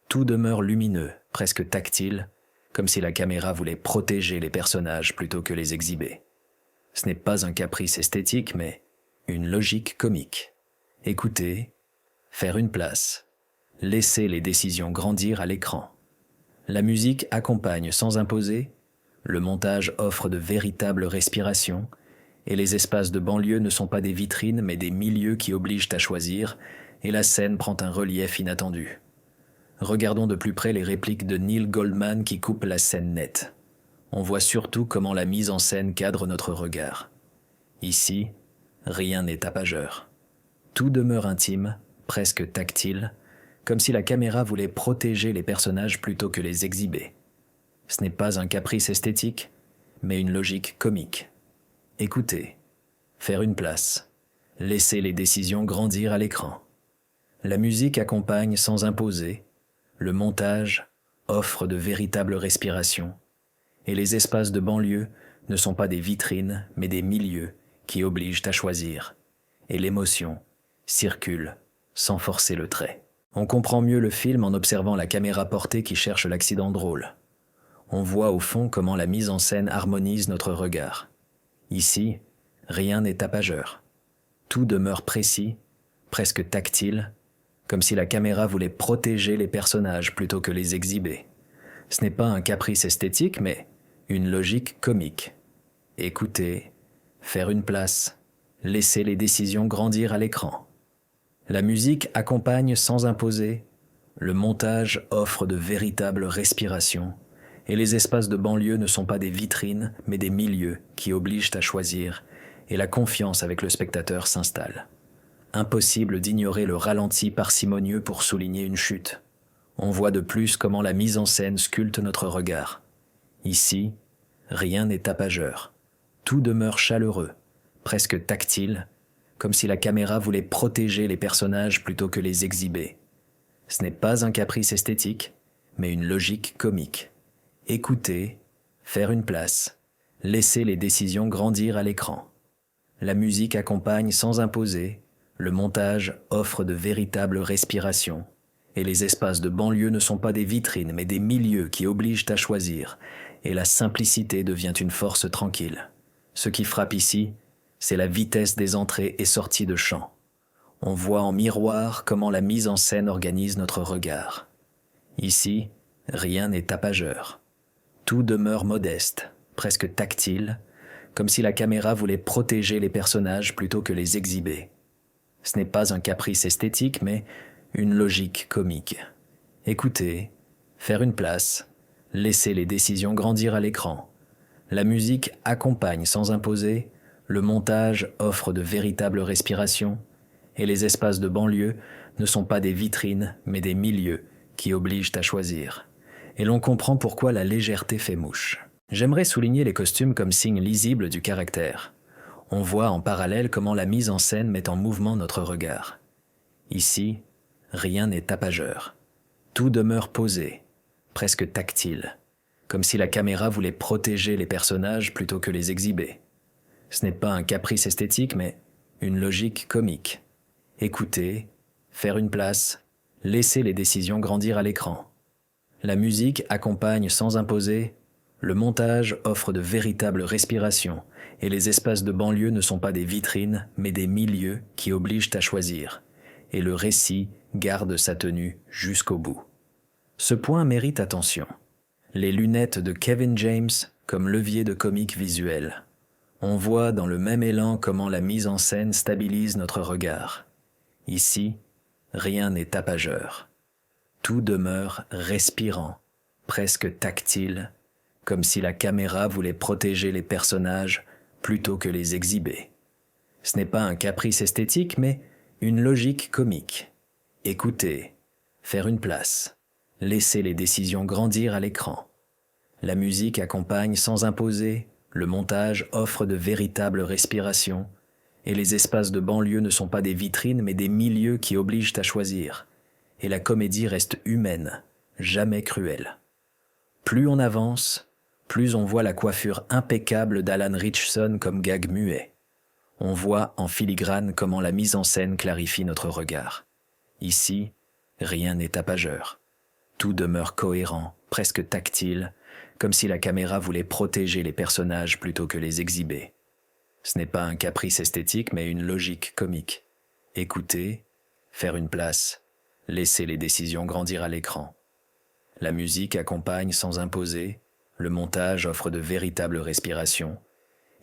Tout demeure lumineux, presque tactile, comme si la caméra voulait protéger les personnages plutôt que les exhiber. Ce n'est pas un caprice esthétique, mais une logique comique. Écouter, faire une place, laisser les décisions grandir à l'écran. La musique accompagne sans imposer, le montage offre de véritables respirations, et les espaces de banlieue ne sont pas des vitrines mais des milieux qui obligent à choisir, et la scène prend un relief inattendu. Regardons de plus près les répliques de Neil Goldman qui coupent la scène nette. On voit surtout comment la mise en scène cadre notre regard. Ici, rien n'est tapageur. Tout demeure intime, presque tactile, comme si la caméra voulait protéger les personnages plutôt que les exhiber. Ce n'est pas un caprice esthétique, mais une logique comique. Écoutez, faire une place, laisser les décisions grandir à l'écran. La musique accompagne sans imposer, le montage offre de véritables respirations, et les espaces de banlieue ne sont pas des vitrines, mais des milieux qui obligent à choisir, et l'émotion circule sans forcer le trait. On comprend mieux le film en observant la caméra portée qui cherche l'accident drôle. On voit au fond comment la mise en scène harmonise notre regard. Ici, rien n'est tapageur. Tout demeure précis, presque tactile, comme si la caméra voulait protéger les personnages plutôt que les exhiber. Ce n'est pas un caprice esthétique, mais une logique comique. Écouter, faire une place, laisser les décisions grandir à l'écran. La musique accompagne sans imposer, le montage offre de véritables respirations, et les espaces de banlieue ne sont pas des vitrines, mais des milieux qui obligent à choisir, et la confiance avec le spectateur s'installe. Impossible d'ignorer le ralenti parcimonieux pour souligner une chute. On voit de plus comment la mise en scène sculpte notre regard. Ici, rien n'est tapageur. Tout demeure chaleureux, presque tactile, comme si la caméra voulait protéger les personnages plutôt que les exhiber. Ce n'est pas un caprice esthétique, mais une logique comique. Écouter, faire une place, laisser les décisions grandir à l'écran. La musique accompagne sans imposer, le montage offre de véritables respirations, et les espaces de banlieue ne sont pas des vitrines mais des milieux qui obligent à choisir, et la simplicité devient une force tranquille. Ce qui frappe ici, c'est la vitesse des entrées et sorties de champ. On voit en miroir comment la mise en scène organise notre regard. Ici, rien n'est tapageur. Tout demeure modeste, presque tactile, comme si la caméra voulait protéger les personnages plutôt que les exhiber. Ce n'est pas un caprice esthétique, mais une logique comique. Écouter, faire une place, laisser les décisions grandir à l'écran. La musique accompagne sans imposer, le montage offre de véritables respirations, et les espaces de banlieue ne sont pas des vitrines, mais des milieux qui obligent à choisir. Et l'on comprend pourquoi la légèreté fait mouche. J'aimerais souligner les costumes comme signe lisible du caractère. On voit en parallèle comment la mise en scène met en mouvement notre regard. Ici, rien n'est tapageur. Tout demeure posé, presque tactile, comme si la caméra voulait protéger les personnages plutôt que les exhiber. Ce n'est pas un caprice esthétique, mais une logique comique. Écouter, faire une place, laisser les décisions grandir à l'écran. La musique accompagne sans imposer, le montage offre de véritables respirations, et les espaces de banlieue ne sont pas des vitrines, mais des milieux qui obligent à choisir, et le récit garde sa tenue jusqu'au bout. Ce point mérite attention. Les lunettes de Kevin James comme levier de comique visuel. On voit dans le même élan comment la mise en scène stabilise notre regard. Ici, rien n'est tapageur. Tout demeure respirant, presque tactile, comme si la caméra voulait protéger les personnages plutôt que les exhiber. Ce n'est pas un caprice esthétique, mais une logique comique. Écouter, faire une place, laisser les décisions grandir à l'écran. La musique accompagne sans imposer, le montage offre de véritables respirations, et les espaces de banlieue ne sont pas des vitrines mais des milieux qui obligent à choisir, et la comédie reste humaine, jamais cruelle. Plus on avance, plus on voit la coiffure impeccable d'Alan Ritchson comme gag muet. On voit en filigrane comment la mise en scène clarifie notre regard. Ici, rien n'est tapageur. Tout demeure cohérent, presque tactile, comme si la caméra voulait protéger les personnages plutôt que les exhiber. Ce n'est pas un caprice esthétique, mais une logique comique. Écouter, faire une place, laisser les décisions grandir à l'écran. La musique accompagne sans imposer, le montage offre de véritables respirations,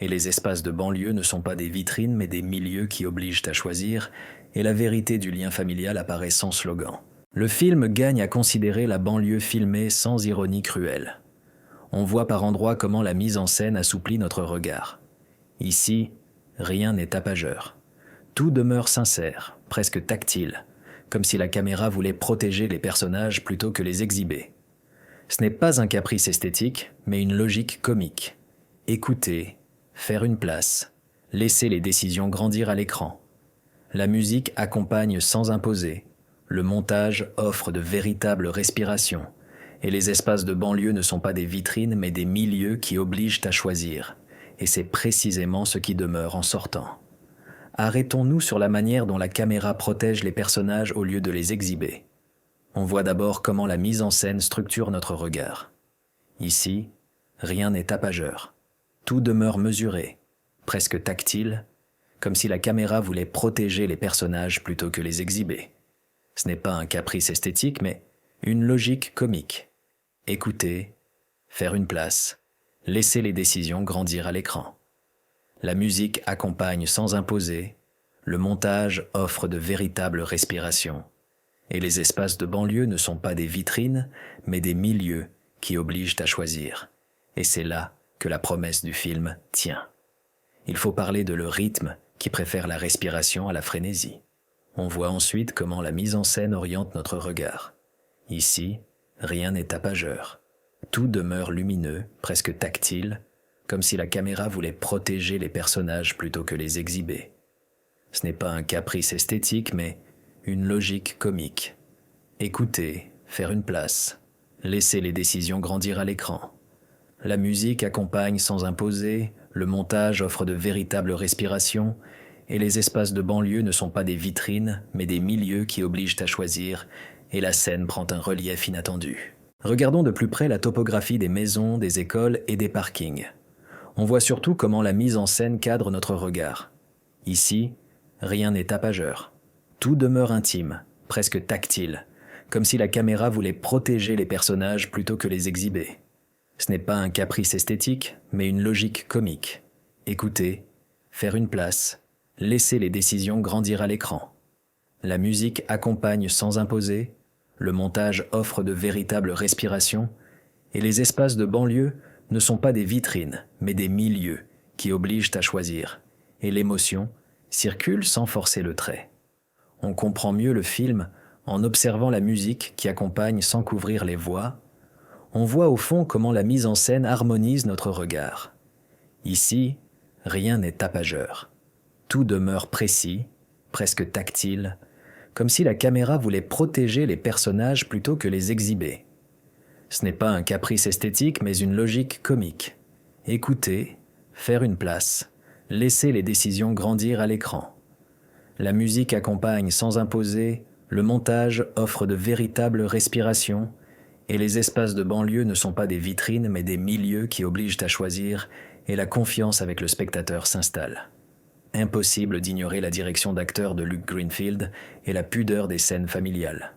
et les espaces de banlieue ne sont pas des vitrines mais des milieux qui obligent à choisir, et la vérité du lien familial apparaît sans slogan. Le film gagne à considérer la banlieue filmée sans ironie cruelle. On voit par endroits comment la mise en scène assouplit notre regard. Ici, rien n'est tapageur. Tout demeure sincère, presque tactile, comme si la caméra voulait protéger les personnages plutôt que les exhiber. Ce n'est pas un caprice esthétique, mais une logique comique. Écouter, faire une place, laisser les décisions grandir à l'écran. La musique accompagne sans imposer, le montage offre de véritables respirations, et les espaces de banlieue ne sont pas des vitrines mais des milieux qui obligent à choisir, et c'est précisément ce qui demeure en sortant. Arrêtons-nous sur la manière dont la caméra protège les personnages au lieu de les exhiber. On voit d'abord comment la mise en scène structure notre regard. Ici, rien n'est tapageur. Tout demeure mesuré, presque tactile, comme si la caméra voulait protéger les personnages plutôt que les exhiber. Ce n'est pas un caprice esthétique, mais une logique comique. Écouter, faire une place, laisser les décisions grandir à l'écran. La musique accompagne sans imposer, le montage offre de véritables respirations, et les espaces de banlieue ne sont pas des vitrines, mais des milieux qui obligent à choisir. Et c'est là que la promesse du film tient. Il faut parler de le rythme qui préfère la respiration à la frénésie. On voit ensuite comment la mise en scène oriente notre regard. Ici, rien n'est tapageur. Tout demeure lumineux, presque tactile, comme si la caméra voulait protéger les personnages plutôt que les exhiber. Ce n'est pas un caprice esthétique, mais une logique comique. Écouter, faire une place, laisser les décisions grandir à l'écran. La musique accompagne sans imposer, le montage offre de véritables respirations, et les espaces de banlieue ne sont pas des vitrines, mais des milieux qui obligent à choisir, et la scène prend un relief inattendu. Regardons de plus près la topographie des maisons, des écoles et des parkings. On voit surtout comment la mise en scène cadre notre regard. Ici, rien n'est tapageur. Tout demeure intime, presque tactile, comme si la caméra voulait protéger les personnages plutôt que les exhiber. Ce n'est pas un caprice esthétique, mais une logique comique. Écouter, faire une place, laisser les décisions grandir à l'écran. La musique accompagne sans imposer, le montage offre de véritables respirations, et les espaces de banlieue ne sont pas des vitrines, mais des milieux qui obligent à choisir, et l'émotion circule sans forcer le trait. On comprend mieux le film en observant la musique qui accompagne sans couvrir les voix. On voit au fond comment la mise en scène harmonise notre regard. Ici, rien n'est tapageur. Tout demeure précis, presque tactile, comme si la caméra voulait protéger les personnages plutôt que les exhiber. Ce n'est pas un caprice esthétique, mais une logique comique. Écouter, faire une place, laisser les décisions grandir à l'écran. La musique accompagne sans imposer, le montage offre de véritables respirations, et les espaces de banlieue ne sont pas des vitrines, mais des milieux qui obligent à choisir, et la confiance avec le spectateur s'installe. Impossible d'ignorer la direction d'acteur de Luke Greenfield et la pudeur des scènes familiales.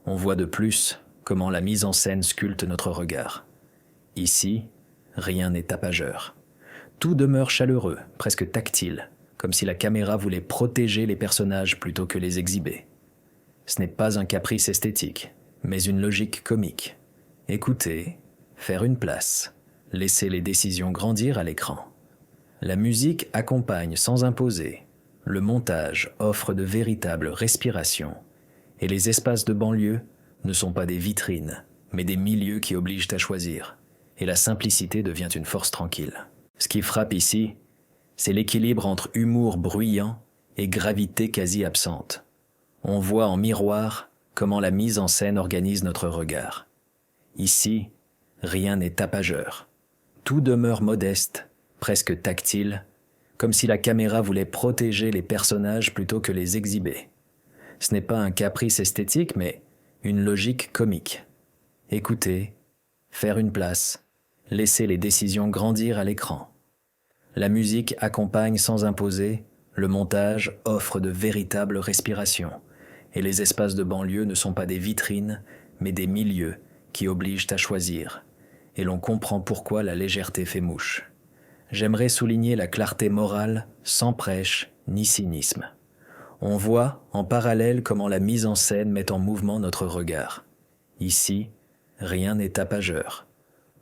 On voit de plus comment la mise en scène sculpte notre regard. Ici, rien n'est tapageur. Tout demeure chaleureux, presque tactile, comme si la caméra voulait protéger les personnages plutôt que les exhiber. Ce n'est pas un caprice esthétique, mais une logique comique. Écouter, faire une place, laisser les décisions grandir à l'écran. La musique accompagne sans imposer, le montage offre de véritables respirations, et les espaces de banlieue ne sont pas des vitrines, mais des milieux qui obligent à choisir, et la simplicité devient une force tranquille. Ce qui frappe ici, c'est l'équilibre entre humour bruyant et gravité quasi absente. On voit en miroir comment la mise en scène organise notre regard. Ici, rien n'est tapageur. Tout demeure modeste, presque tactile, comme si la caméra voulait protéger les personnages plutôt que les exhiber. Ce n'est pas un caprice esthétique, mais une logique comique. Écouter, faire une place, laisser les décisions grandir à l'écran. La musique accompagne sans imposer, le montage offre de véritables respirations, et les espaces de banlieue ne sont pas des vitrines, mais des milieux qui obligent à choisir, et l'on comprend pourquoi la légèreté fait mouche. J'aimerais souligner la clarté morale, sans prêche ni cynisme. On voit, en parallèle, comment la mise en scène met en mouvement notre regard. Ici, rien n'est tapageur.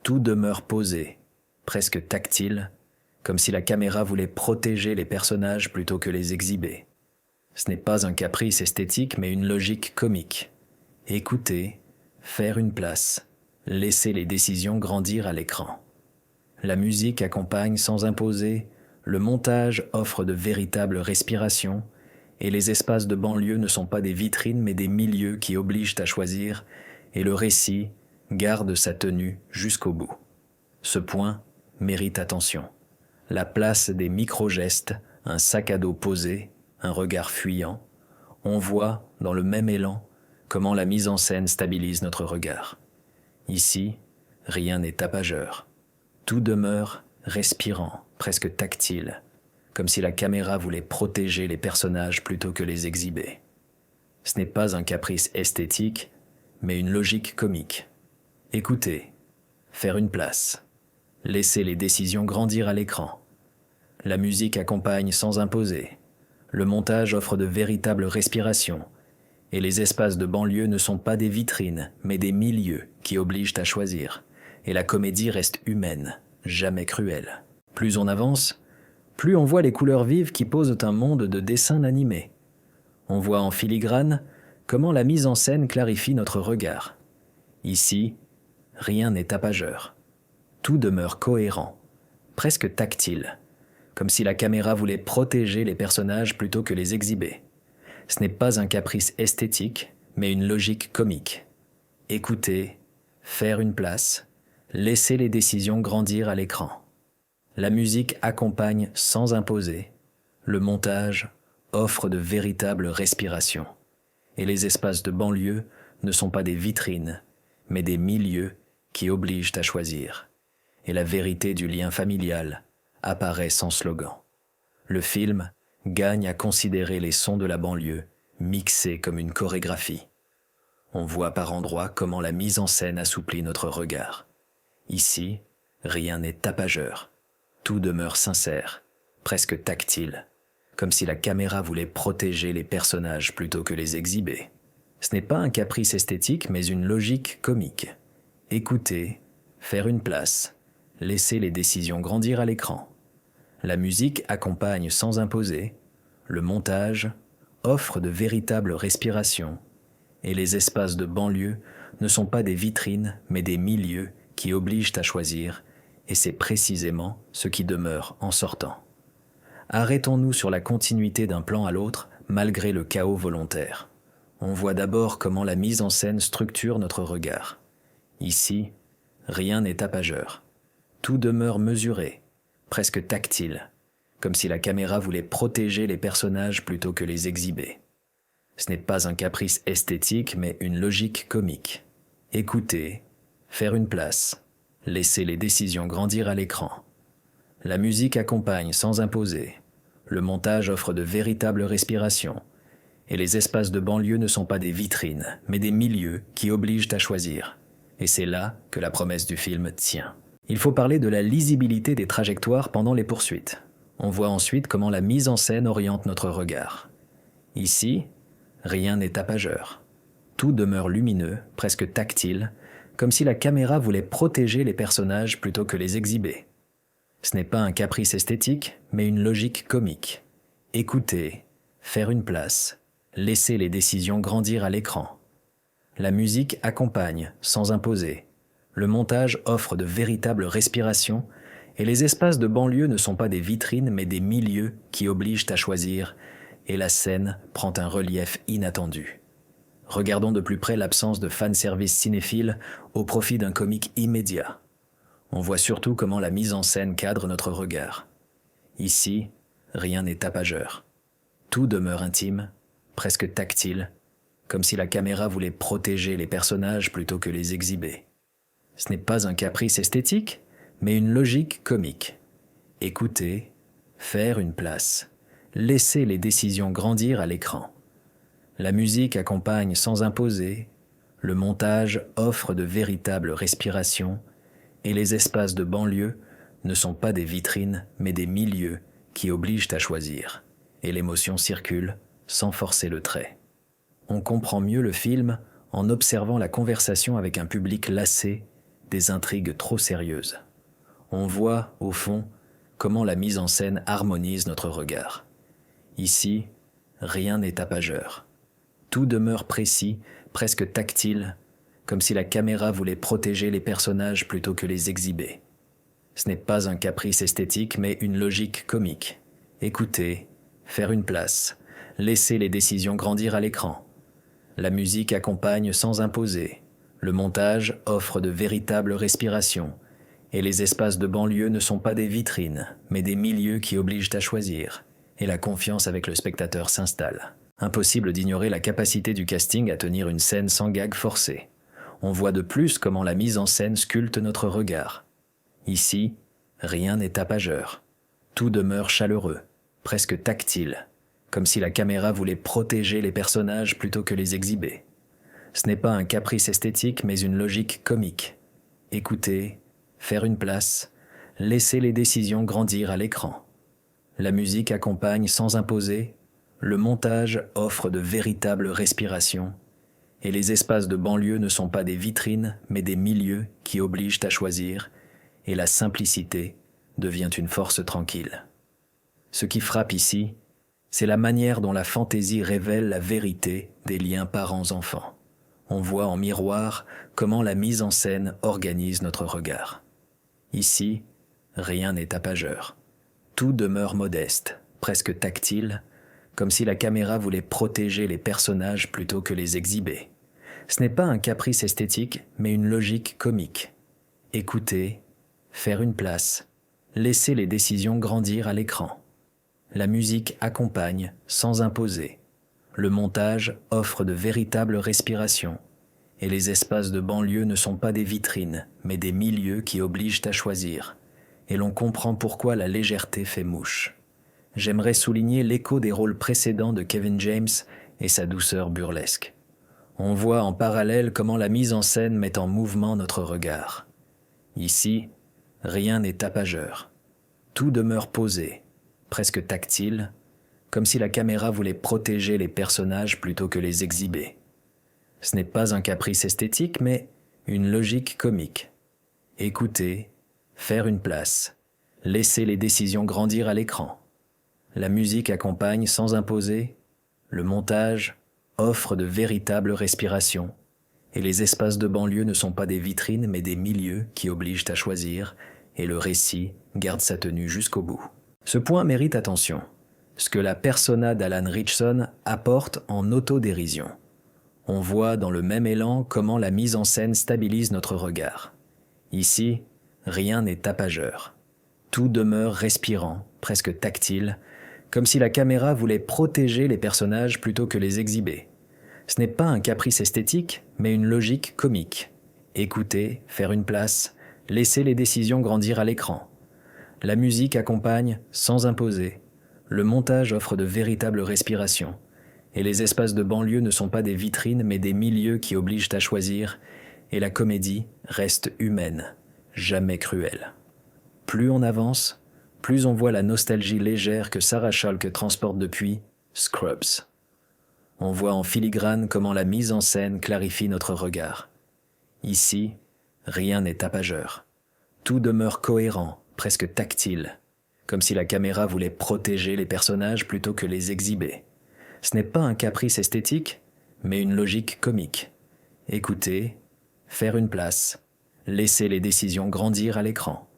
Tout demeure posé, presque tactile, comme si la caméra voulait protéger les personnages plutôt que les exhiber. Ce n'est pas un caprice esthétique, mais une logique comique. Écouter, faire une place, laisser les décisions grandir à l'écran. La musique accompagne sans imposer, le montage offre de véritables respirations, et les espaces de banlieue ne sont pas des vitrines mais des milieux qui obligent à choisir, et le récit garde sa tenue jusqu'au bout. Ce point mérite attention. La place des micro-gestes, un sac à dos posé, un regard fuyant, on voit, dans le même élan, comment la mise en scène stabilise notre regard. Ici, rien n'est tapageur. Tout demeure respirant, presque tactile, comme si la caméra voulait protéger les personnages plutôt que les exhiber. Ce n'est pas un caprice esthétique, mais une logique comique. Écouter, faire une place, laisser les décisions grandir à l'écran. La musique accompagne sans imposer. Le montage offre de véritables respirations, et les espaces de banlieue ne sont pas des vitrines, mais des milieux qui obligent à choisir, et la comédie reste humaine, jamais cruelle. Plus on avance, plus on voit les couleurs vives qui posent un monde de dessins animés. On voit en filigrane comment la mise en scène clarifie notre regard. Ici, rien n'est tapageur. Tout demeure cohérent, presque tactile, comme si la caméra voulait protéger les personnages plutôt que les exhiber. Ce n'est pas un caprice esthétique, mais une logique comique. Écouter, faire une place, laisser les décisions grandir à l'écran. La musique accompagne sans imposer. Le montage offre de véritables respirations. Et les espaces de banlieue ne sont pas des vitrines, mais des milieux qui obligent à choisir. Et la vérité du lien familial apparaît sans slogan. Le film gagne à considérer les sons de la banlieue mixés comme une chorégraphie. On voit par endroits comment la mise en scène assouplit notre regard. Ici, rien n'est tapageur. Tout demeure sincère, presque tactile, comme si la caméra voulait protéger les personnages plutôt que les exhiber. Ce n'est pas un caprice esthétique, mais une logique comique. Écouter, faire une place, laisser les décisions grandir à l'écran. La musique accompagne sans imposer, le montage offre de véritables respirations, et les espaces de banlieue ne sont pas des vitrines, mais des milieux qui obligent à choisir, et c'est précisément ce qui demeure en sortant. Arrêtons-nous sur la continuité d'un plan à l'autre, malgré le chaos volontaire. On voit d'abord comment la mise en scène structure notre regard. Ici, rien n'est tapageur. Tout demeure mesuré, presque tactile, comme si la caméra voulait protéger les personnages plutôt que les exhiber. Ce n'est pas un caprice esthétique, mais une logique comique. Écouter, faire une place, laisser les décisions grandir à l'écran. La musique accompagne sans imposer. Le montage offre de véritables respirations. Et les espaces de banlieue ne sont pas des vitrines, mais des milieux qui obligent à choisir. Et c'est là que la promesse du film tient. Il faut parler de la lisibilité des trajectoires pendant les poursuites. On voit ensuite comment la mise en scène oriente notre regard. Ici, rien n'est tapageur. Tout demeure lumineux, presque tactile, comme si la caméra voulait protéger les personnages plutôt que les exhiber. Ce n'est pas un caprice esthétique, mais une logique comique. Écouter, faire une place, laisser les décisions grandir à l'écran. La musique accompagne, sans imposer. Le montage offre de véritables respirations, et les espaces de banlieue ne sont pas des vitrines, mais des milieux qui obligent à choisir, et la scène prend un relief inattendu. Regardons de plus près l'absence de fanservice cinéphile au profit d'un comique immédiat. On voit surtout comment la mise en scène cadre notre regard. Ici, rien n'est tapageur. Tout demeure intime, presque tactile, comme si la caméra voulait protéger les personnages plutôt que les exhiber. Ce n'est pas un caprice esthétique, mais une logique comique. Écouter, faire une place, laisser les décisions grandir à l'écran. La musique accompagne sans imposer, le montage offre de véritables respirations, et les espaces de banlieue ne sont pas des vitrines, mais des milieux qui obligent à choisir, et l'émotion circule sans forcer le trait. On comprend mieux le film en observant la conversation avec un public lassé des intrigues trop sérieuses. On voit, au fond, comment la mise en scène harmonise notre regard. Ici, rien n'est tapageur. Tout demeure précis, presque tactile, comme si la caméra voulait protéger les personnages plutôt que les exhiber. Ce n'est pas un caprice esthétique, mais une logique comique. Écouter, faire une place, laisser les décisions grandir à l'écran. La musique accompagne sans imposer. Le montage offre de véritables respirations. Et les espaces de banlieue ne sont pas des vitrines, mais des milieux qui obligent à choisir. Et la confiance avec le spectateur s'installe. Impossible d'ignorer la capacité du casting à tenir une scène sans gag forcé. On voit de plus comment la mise en scène sculpte notre regard. Ici, rien n'est tapageur. Tout demeure chaleureux, presque tactile, comme si la caméra voulait protéger les personnages plutôt que les exhiber. Ce n'est pas un caprice esthétique, mais une logique comique. Écouter, faire une place, laisser les décisions grandir à l'écran. La musique accompagne sans imposer, le montage offre de véritables respirations, et les espaces de banlieue ne sont pas des vitrines, mais des milieux qui obligent à choisir, et la simplicité devient une force tranquille. Ce qui frappe ici, c'est la manière dont la fantaisie révèle la vérité des liens parents-enfants. On voit en miroir comment la mise en scène organise notre regard. Ici, rien n'est tapageur. Tout demeure modeste, presque tactile, comme si la caméra voulait protéger les personnages plutôt que les exhiber. Ce n'est pas un caprice esthétique, mais une logique comique. Écouter, faire une place, laisser les décisions grandir à l'écran. La musique accompagne sans imposer. Le montage offre de véritables respirations. Et les espaces de banlieue ne sont pas des vitrines, mais des milieux qui obligent à choisir. Et l'on comprend pourquoi la légèreté fait mouche. J'aimerais souligner l'écho des rôles précédents de Kevin James et sa douceur burlesque. On voit en parallèle comment la mise en scène met en mouvement notre regard. Ici, rien n'est tapageur. Tout demeure posé, presque tactile, comme si la caméra voulait protéger les personnages plutôt que les exhiber. Ce n'est pas un caprice esthétique, mais une logique comique. Écouter, faire une place, laisser les décisions grandir à l'écran. La musique accompagne sans imposer, le montage offre de véritables respirations, et les espaces de banlieue ne sont pas des vitrines mais des milieux qui obligent à choisir, et le récit garde sa tenue jusqu'au bout. Ce point mérite attention, ce que la persona d'Alan Ritchson apporte en autodérision. On voit dans le même élan comment la mise en scène stabilise notre regard. Ici, rien n'est tapageur. Tout demeure respirant, presque tactile, comme si la caméra voulait protéger les personnages plutôt que les exhiber. Ce n'est pas un caprice esthétique, mais une logique comique. Écouter, faire une place, laisser les décisions grandir à l'écran. La musique accompagne sans imposer. Le montage offre de véritables respirations. Et les espaces de banlieue ne sont pas des vitrines, mais des milieux qui obligent à choisir. Et la comédie reste humaine, jamais cruelle. Plus on avance, plus on voit la nostalgie légère que Sarah Chalke transporte depuis Scrubs. On voit en filigrane comment la mise en scène clarifie notre regard. Ici, rien n'est tapageur. Tout demeure cohérent, presque tactile, comme si la caméra voulait protéger les personnages plutôt que les exhiber. Ce n'est pas un caprice esthétique, mais une logique comique. Écouter, faire une place, laisser les décisions grandir à l'écran.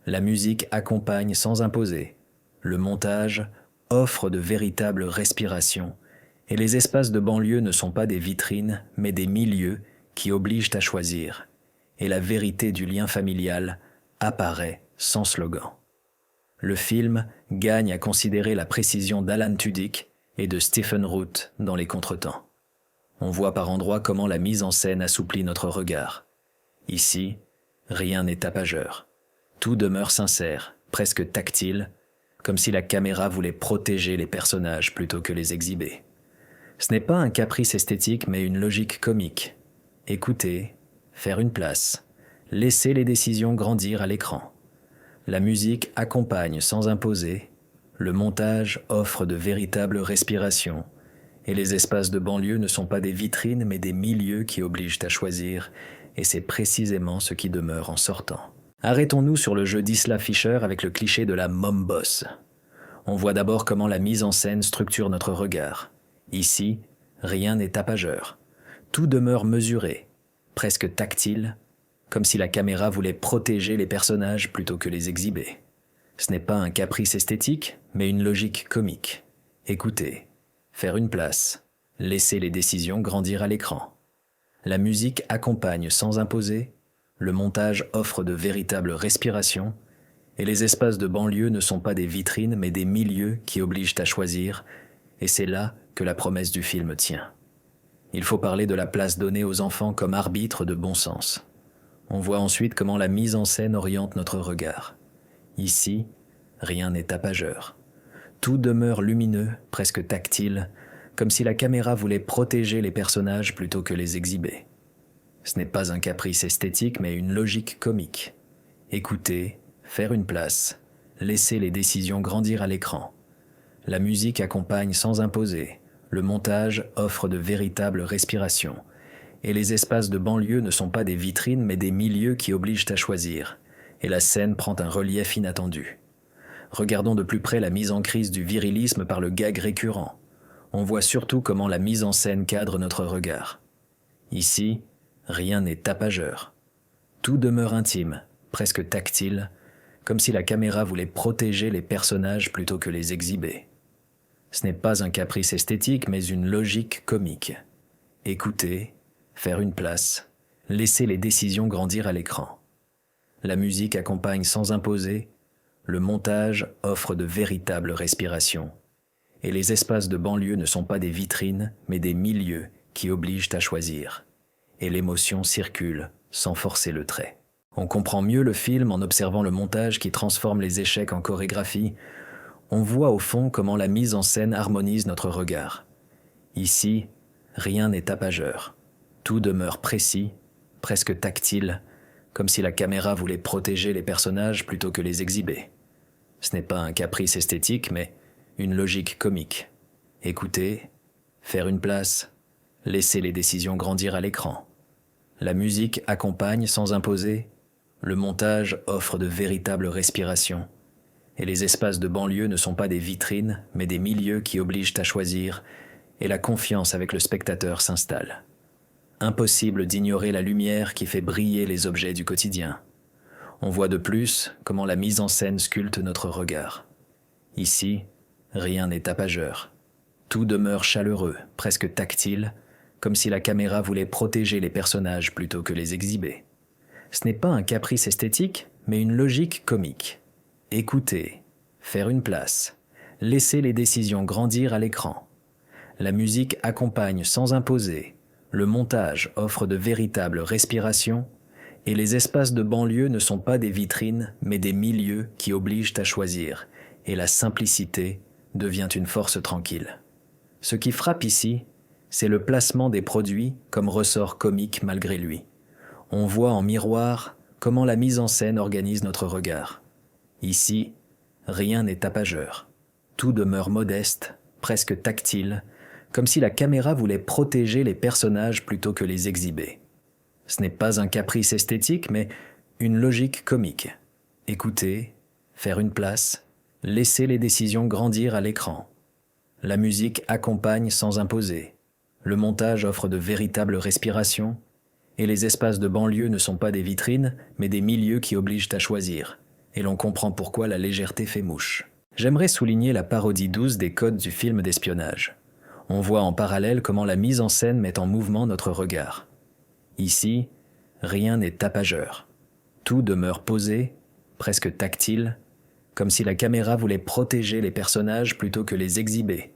La musique accompagne sans imposer. Le montage offre de véritables respirations, et les espaces de banlieue ne sont pas des vitrines, mais des milieux qui obligent à choisir. Et la vérité du lien familial apparaît sans slogan. Le film gagne à considérer la précision d'Alan Tudyk et de Stephen Root dans les contretemps. On voit par endroits comment la mise en scène assouplit notre regard. Ici, rien n'est tapageur. Tout demeure sincère, presque tactile, comme si la caméra voulait protéger les personnages plutôt que les exhiber. Ce n'est pas un caprice esthétique, mais une logique comique. Écouter, faire une place, laisser les décisions grandir à l'écran. La musique accompagne sans imposer, le montage offre de véritables respirations, et les espaces de banlieue ne sont pas des vitrines mais des milieux qui obligent à choisir, et c'est précisément ce qui demeure en sortant. Arrêtons-nous sur le jeu d'Isla Fisher avec le cliché de la mom boss. On voit d'abord comment la mise en scène structure notre regard. Ici, rien n'est tapageur. Tout demeure mesuré, presque tactile, comme si la caméra voulait protéger les personnages plutôt que les exhiber. Ce n'est pas un caprice esthétique, mais une logique comique. Écouter, faire une place, laisser les décisions grandir à l'écran. La musique accompagne sans imposer, le montage offre de véritables respirations, et les espaces de banlieue ne sont pas des vitrines mais des milieux qui obligent à choisir, et c'est là que la promesse du film tient. Il faut parler de la place donnée aux enfants comme arbitre de bon sens. On voit ensuite comment la mise en scène oriente notre regard. Ici, rien n'est tapageur. Tout demeure lumineux, presque tactile, comme si la caméra voulait protéger les personnages plutôt que les exhiber. Ce n'est pas un caprice esthétique, mais une logique comique. Écouter, faire une place, laisser les décisions grandir à l'écran. La musique accompagne sans imposer, le montage offre de véritables respirations, et les espaces de banlieue ne sont pas des vitrines mais des milieux qui obligent à choisir, et la scène prend un relief inattendu. Regardons de plus près la mise en crise du virilisme par le gag récurrent. On voit surtout comment la mise en scène cadre notre regard. Ici, rien n'est tapageur. Tout demeure intime, presque tactile, comme si la caméra voulait protéger les personnages plutôt que les exhiber. Ce n'est pas un caprice esthétique, mais une logique comique. Écouter, faire une place, laisser les décisions grandir à l'écran. La musique accompagne sans imposer, le montage offre de véritables respirations, et les espaces de banlieue ne sont pas des vitrines, mais des milieux qui obligent à choisir, et l'émotion circule sans forcer le trait. On comprend mieux le film en observant le montage qui transforme les échecs en chorégraphie. On voit au fond comment la mise en scène harmonise notre regard. Ici, rien n'est tapageur. Tout demeure précis, presque tactile, comme si la caméra voulait protéger les personnages plutôt que les exhiber. Ce n'est pas un caprice esthétique, mais une logique comique. Écouter, faire une place, laisser les décisions grandir à l'écran. La musique accompagne sans imposer, le montage offre de véritables respirations, et les espaces de banlieue ne sont pas des vitrines, mais des milieux qui obligent à choisir, et la confiance avec le spectateur s'installe. Impossible d'ignorer la lumière qui fait briller les objets du quotidien. On voit de plus comment la mise en scène sculpte notre regard. Ici, rien n'est tapageur. Tout demeure chaleureux, presque tactile, comme si la caméra voulait protéger les personnages plutôt que les exhiber. Ce n'est pas un caprice esthétique, mais une logique comique. Écouter, faire une place, laisser les décisions grandir à l'écran. La musique accompagne sans imposer, le montage offre de véritables respirations, et les espaces de banlieue ne sont pas des vitrines, mais des milieux qui obligent à choisir, et la simplicité devient une force tranquille. Ce qui frappe ici, c'est le placement des produits comme ressort comique malgré lui. On voit en miroir comment la mise en scène organise notre regard. Ici, rien n'est tapageur. Tout demeure modeste, presque tactile, comme si la caméra voulait protéger les personnages plutôt que les exhiber. Ce n'est pas un caprice esthétique, mais une logique comique. Écouter, faire une place, laisser les décisions grandir à l'écran. La musique accompagne sans imposer. Le montage offre de véritables respirations, et les espaces de banlieue ne sont pas des vitrines, mais des milieux qui obligent à choisir, et l'on comprend pourquoi la légèreté fait mouche. J'aimerais souligner la parodie douce des codes du film d'espionnage. On voit en parallèle comment la mise en scène met en mouvement notre regard. Ici, rien n'est tapageur. Tout demeure posé, presque tactile, comme si la caméra voulait protéger les personnages plutôt que les exhiber.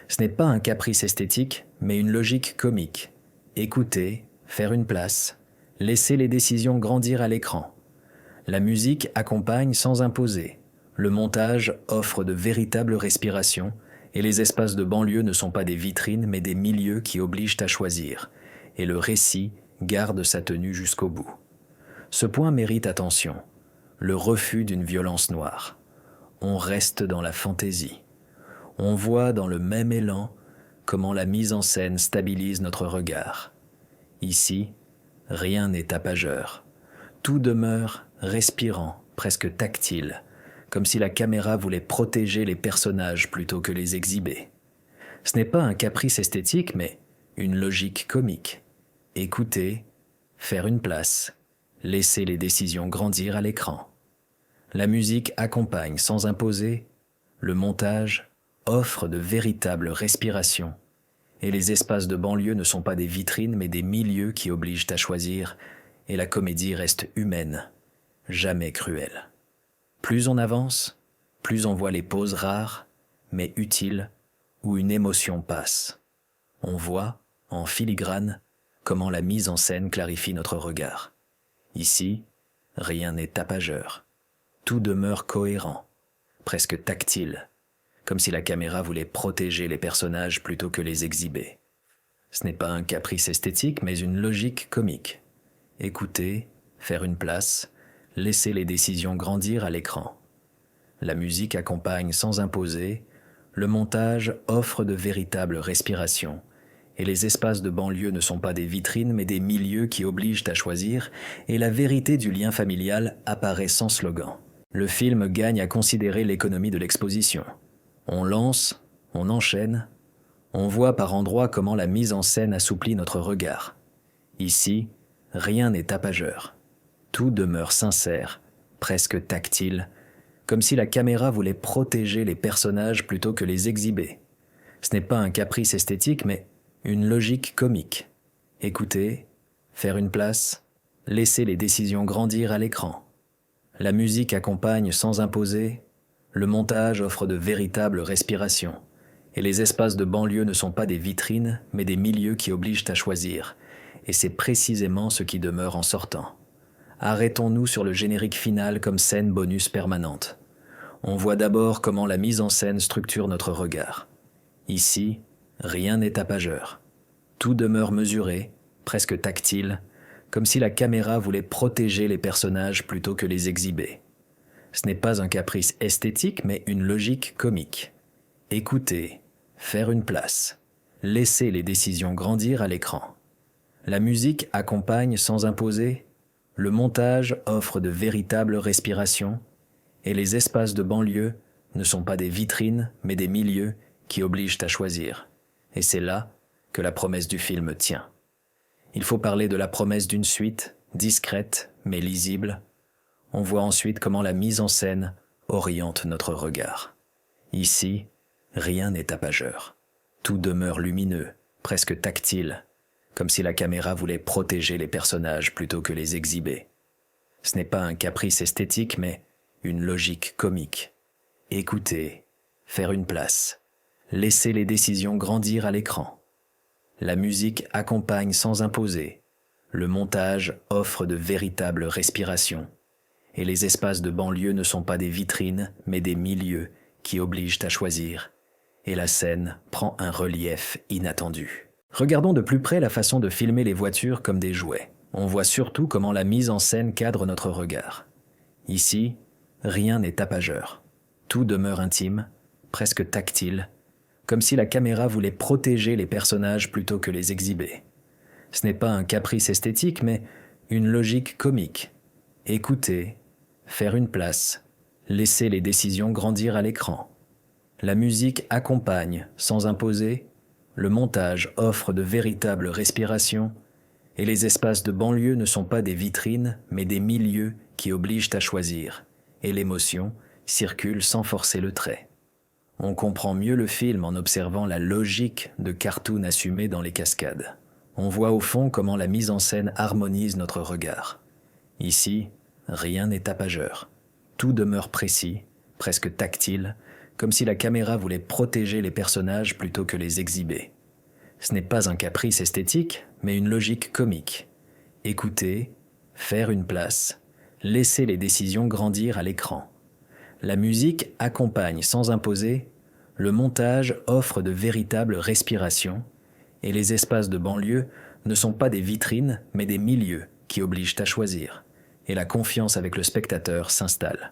Ce n'est pas un caprice esthétique, mais une logique comique. Écouter, faire une place, laisser les décisions grandir à l'écran. La musique accompagne sans imposer. Le montage offre de véritables respirations et les espaces de banlieue ne sont pas des vitrines mais des milieux qui obligent à choisir. Et le récit garde sa tenue jusqu'au bout. Ce point mérite attention. Le refus d'une violence noire. On reste dans la fantaisie. On voit dans le même élan comment la mise en scène stabilise notre regard. Ici, rien n'est tapageur. Tout demeure respirant, presque tactile, comme si la caméra voulait protéger les personnages plutôt que les exhiber. Ce n'est pas un caprice esthétique, mais une logique comique. Écouter, faire une place, laisser les décisions grandir à l'écran. La musique accompagne sans imposer, le montage offre de véritables respirations, et les espaces de banlieue ne sont pas des vitrines mais des milieux qui obligent à choisir, et la comédie reste humaine, jamais cruelle. Plus on avance, plus on voit les pauses rares, mais utiles, où une émotion passe. On voit, en filigrane, comment la mise en scène clarifie notre regard. Ici, rien n'est tapageur. Tout demeure cohérent, presque tactile, comme si la caméra voulait protéger les personnages plutôt que les exhiber. Ce n'est pas un caprice esthétique, mais une logique comique. Écouter, faire une place, laisser les décisions grandir à l'écran. La musique accompagne sans imposer, le montage offre de véritables respirations, et les espaces de banlieue ne sont pas des vitrines mais des milieux qui obligent à choisir, et la vérité du lien familial apparaît sans slogan. Le film gagne à considérer l'économie de l'exposition. On lance, on enchaîne, on voit par endroits comment la mise en scène assouplit notre regard. Ici, rien n'est tapageur. Tout demeure sincère, presque tactile, comme si la caméra voulait protéger les personnages plutôt que les exhiber. Ce n'est pas un caprice esthétique, mais une logique comique. Écouter, faire une place, laisser les décisions grandir à l'écran. La musique accompagne sans imposer, le montage offre de véritables respirations, et les espaces de banlieue ne sont pas des vitrines, mais des milieux qui obligent à choisir, et c'est précisément ce qui demeure en sortant. Arrêtons-nous sur le générique final comme scène bonus permanente. On voit d'abord comment la mise en scène structure notre regard. Ici, rien n'est tapageur. Tout demeure mesuré, presque tactile, comme si la caméra voulait protéger les personnages plutôt que les exhiber. Ce n'est pas un caprice esthétique, mais une logique comique. Écouter, faire une place, laisser les décisions grandir à l'écran. La musique accompagne sans imposer, le montage offre de véritables respirations, et les espaces de banlieue ne sont pas des vitrines, mais des milieux qui obligent à choisir. Et c'est là que la promesse du film tient. Il faut parler de la promesse d'une suite, discrète mais lisible. On voit ensuite comment la mise en scène oriente notre regard. Ici, rien n'est tapageur. Tout demeure lumineux, presque tactile, comme si la caméra voulait protéger les personnages plutôt que les exhiber. Ce n'est pas un caprice esthétique, mais une logique comique. Écouter, faire une place, laisser les décisions grandir à l'écran. La musique accompagne sans imposer. Le montage offre de véritables respirations. Et les espaces de banlieue ne sont pas des vitrines, mais des milieux qui obligent à choisir. Et la scène prend un relief inattendu. Regardons de plus près la façon de filmer les voitures comme des jouets. On voit surtout comment la mise en scène cadre notre regard. Ici, rien n'est tapageur. Tout demeure intime, presque tactile, comme si la caméra voulait protéger les personnages plutôt que les exhiber. Ce n'est pas un caprice esthétique, mais une logique comique. Écouter, faire une place, laisser les décisions grandir à l'écran. La musique accompagne, sans imposer, le montage offre de véritables respirations, et les espaces de banlieue ne sont pas des vitrines, mais des milieux qui obligent à choisir, et l'émotion circule sans forcer le trait. On comprend mieux le film en observant la logique de cartoon assumée dans les cascades. On voit au fond comment la mise en scène harmonise notre regard. Ici, rien n'est tapageur. Tout demeure précis, presque tactile, comme si la caméra voulait protéger les personnages plutôt que les exhiber. Ce n'est pas un caprice esthétique, mais une logique comique. Écouter, faire une place, laisser les décisions grandir à l'écran. La musique accompagne sans imposer, le montage offre de véritables respirations, et les espaces de banlieue ne sont pas des vitrines, mais des milieux qui obligent à choisir, et la confiance avec le spectateur s'installe.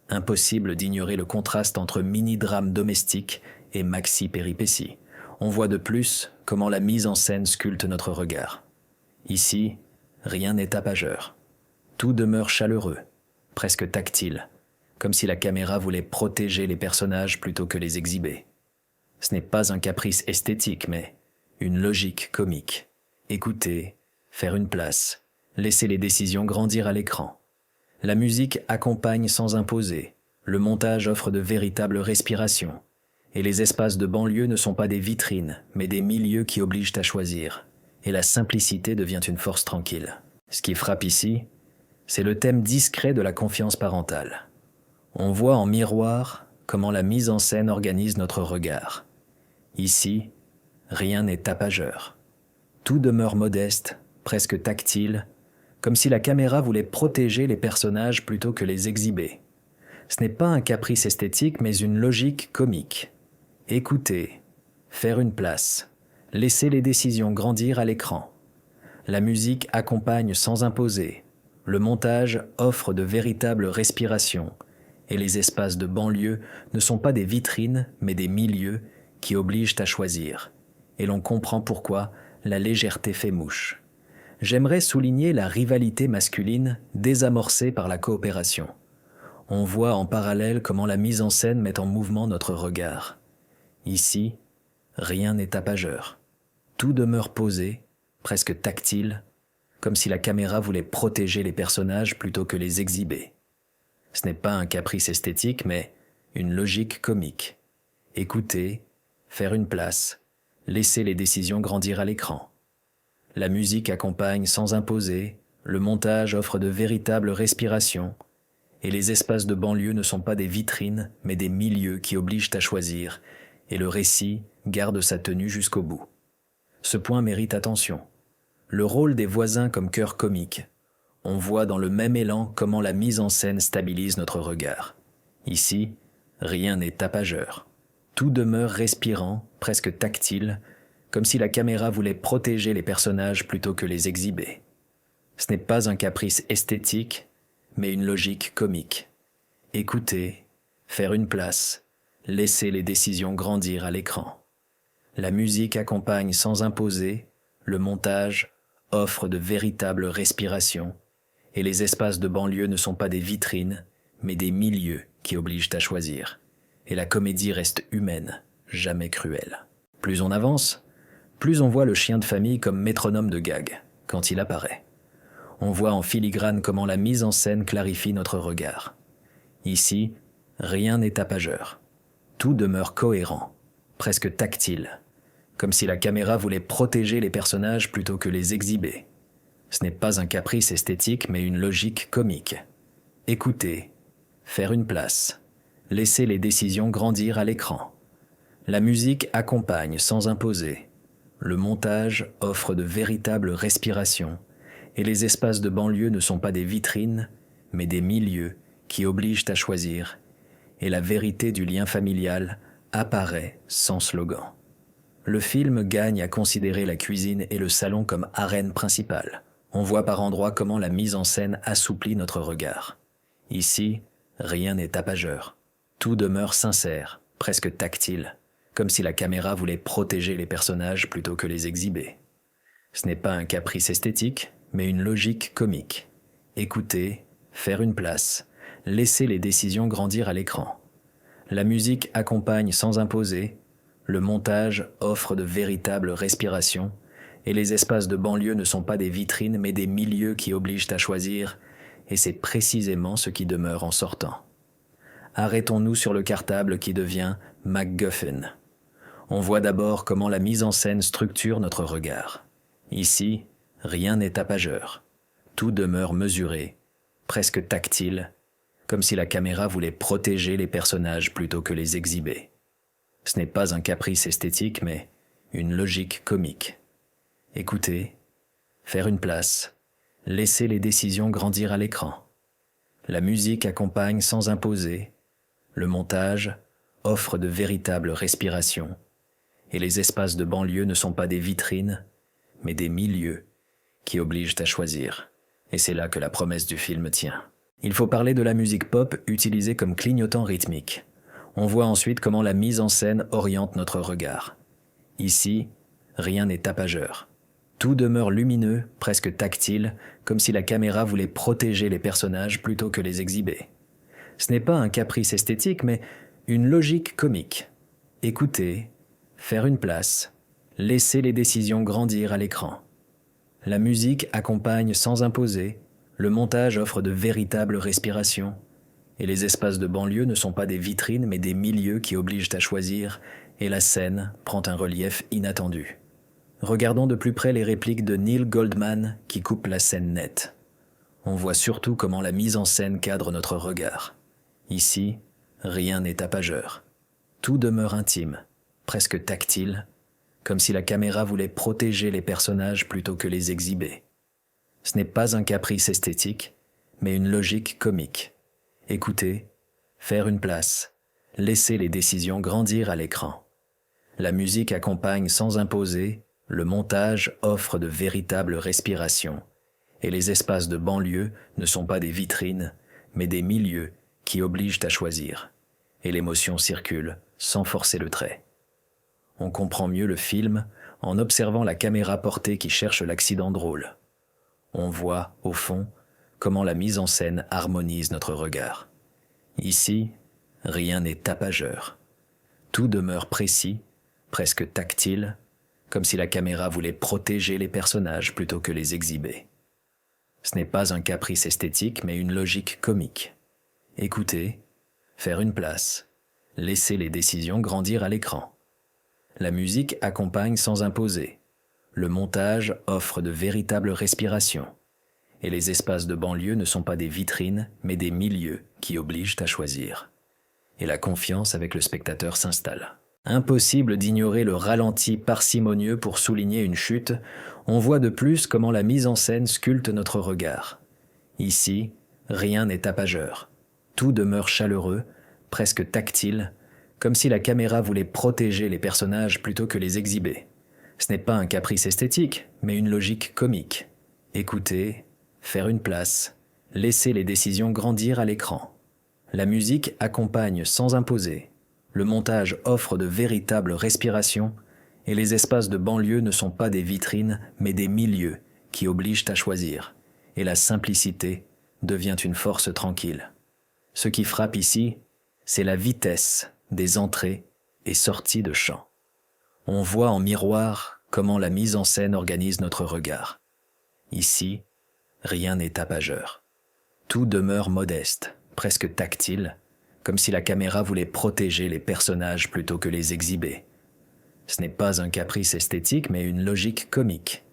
Impossible d'ignorer le contraste entre mini-drame domestique et maxi-péripéties. On voit de plus comment la mise en scène sculpte notre regard. Ici, rien n'est tapageur. Tout demeure chaleureux, presque tactile, comme si la caméra voulait protéger les personnages plutôt que les exhiber. Ce n'est pas un caprice esthétique, mais une logique comique. Écouter, faire une place, laisser les décisions grandir à l'écran. La musique accompagne sans imposer, le montage offre de véritables respirations, et les espaces de banlieue ne sont pas des vitrines, mais des milieux qui obligent à choisir, et la simplicité devient une force tranquille. Ce qui frappe ici, c'est le thème discret de la confiance parentale. On voit en miroir comment la mise en scène organise notre regard. Ici, rien n'est tapageur. Tout demeure modeste, presque tactile, comme si la caméra voulait protéger les personnages plutôt que les exhiber. Ce n'est pas un caprice esthétique, mais une logique comique. Écouter, faire une place, laisser les décisions grandir à l'écran. La musique accompagne sans imposer. Le montage offre de véritables respirations, et les espaces de banlieue ne sont pas des vitrines, mais des milieux qui obligent à choisir. Et l'on comprend pourquoi la légèreté fait mouche. J'aimerais souligner la rivalité masculine désamorcée par la coopération. On voit en parallèle comment la mise en scène met en mouvement notre regard. Ici, rien n'est tapageur. Tout demeure posé, presque tactile, comme si la caméra voulait protéger les personnages plutôt que les exhiber. Ce n'est pas un caprice esthétique, mais une logique comique. Écouter, faire une place, laisser les décisions grandir à l'écran. La musique accompagne sans imposer, le montage offre de véritables respirations, et les espaces de banlieue ne sont pas des vitrines, mais des milieux qui obligent à choisir, et le récit garde sa tenue jusqu'au bout. Ce point mérite attention. Le rôle des voisins comme cœur comique. On voit dans le même élan comment la mise en scène stabilise notre regard. Ici, rien n'est tapageur. Tout demeure respirant, presque tactile, comme si la caméra voulait protéger les personnages plutôt que les exhiber. Ce n'est pas un caprice esthétique, mais une logique comique. Écouter, faire une place, laisser les décisions grandir à l'écran. La musique accompagne sans imposer, le montage offre de véritables respirations, et les espaces de banlieue ne sont pas des vitrines, mais des milieux qui obligent à choisir. Et la comédie reste humaine, jamais cruelle. Plus on avance, plus on voit le chien de famille comme métronome de gag, quand il apparaît. On voit en filigrane comment la mise en scène clarifie notre regard. Ici, rien n'est tapageur. Tout demeure cohérent, presque tactile, comme si la caméra voulait protéger les personnages plutôt que les exhiber. Ce n'est pas un caprice esthétique, mais une logique comique. Écouter, faire une place, laisser les décisions grandir à l'écran. La musique accompagne sans imposer. Le montage offre de véritables respirations, et les espaces de banlieue ne sont pas des vitrines, mais des milieux qui obligent à choisir, et la vérité du lien familial apparaît sans slogan. Le film gagne à considérer la cuisine et le salon comme arène principale. On voit par endroits comment la mise en scène assouplit notre regard. Ici, rien n'est tapageur. Tout demeure sincère, presque tactile, comme si la caméra voulait protéger les personnages plutôt que les exhiber. Ce n'est pas un caprice esthétique, mais une logique comique. Écouter, faire une place, laisser les décisions grandir à l'écran. La musique accompagne sans imposer, le montage offre de véritables respirations, et les espaces de banlieue ne sont pas des vitrines mais des milieux qui obligent à choisir, et c'est précisément ce qui demeure en sortant. Arrêtons-nous sur le cartable qui devient MacGuffin. On voit d'abord comment la mise en scène structure notre regard. Ici, rien n'est tapageur. Tout demeure mesuré, presque tactile, comme si la caméra voulait protéger les personnages plutôt que les exhiber. Ce n'est pas un caprice esthétique, mais une logique comique. Écouter, faire une place, laisser les décisions grandir à l'écran. La musique accompagne sans imposer, le montage offre de véritables respirations, et les espaces de banlieue ne sont pas des vitrines, mais des milieux qui obligent à choisir. Et c'est là que la promesse du film tient. Il faut parler de la musique pop utilisée comme clignotant rythmique. On voit ensuite comment la mise en scène oriente notre regard. Ici, rien n'est tapageur. Tout demeure lumineux, presque tactile, comme si la caméra voulait protéger les personnages plutôt que les exhiber. Ce n'est pas un caprice esthétique, mais une logique comique. Écouter, faire une place, laisser les décisions grandir à l'écran. La musique accompagne sans imposer, le montage offre de véritables respirations, et les espaces de banlieue ne sont pas des vitrines mais des milieux qui obligent à choisir, et la scène prend un relief inattendu. Regardons de plus près les répliques de Neil Goldman qui coupent la scène nette. On voit surtout comment la mise en scène cadre notre regard. Ici, rien n'est tapageur. Tout demeure intime, presque tactile, comme si la caméra voulait protéger les personnages plutôt que les exhiber. Ce n'est pas un caprice esthétique, mais une logique comique. Écouter, faire une place, laisser les décisions grandir à l'écran. La musique accompagne sans imposer, le montage offre de véritables respirations, et les espaces de banlieue ne sont pas des vitrines, mais des milieux qui obligent à choisir, et l'émotion circule sans forcer le trait. On comprend mieux le film en observant la caméra portée qui cherche l'accident drôle. On voit, au fond, comment la mise en scène harmonise notre regard. Ici, rien n'est tapageur. Tout demeure précis, presque tactile, comme si la caméra voulait protéger les personnages plutôt que les exhiber. Ce n'est pas un caprice esthétique, mais une logique comique. Écouter, faire une place, laisser les décisions grandir à l'écran. La musique accompagne sans imposer. Le montage offre de véritables respirations. Et les espaces de banlieue ne sont pas des vitrines, mais des milieux qui obligent à choisir. Et la confiance avec le spectateur s'installe. Impossible d'ignorer le ralenti parcimonieux pour souligner une chute. On voit de plus comment la mise en scène sculpte notre regard. Ici, rien n'est tapageur. Tout demeure chaleureux, presque tactile, comme si la caméra voulait protéger les personnages plutôt que les exhiber. Ce n'est pas un caprice esthétique, mais une logique comique. Écouter, faire une place, laisser les décisions grandir à l'écran. La musique accompagne sans imposer. Le montage offre de véritables respirations, et les espaces de banlieue ne sont pas des vitrines, mais des milieux qui obligent à choisir. Et la simplicité devient une force tranquille. Ce qui frappe ici, c'est la vitesse des entrées et sorties de champ. On voit en miroir comment la mise en scène organise notre regard. Ici, rien n'est tapageur. Tout demeure modeste, presque tactile, comme si la caméra voulait protéger les personnages plutôt que les exhiber. Ce n'est pas un caprice esthétique, mais une logique comique.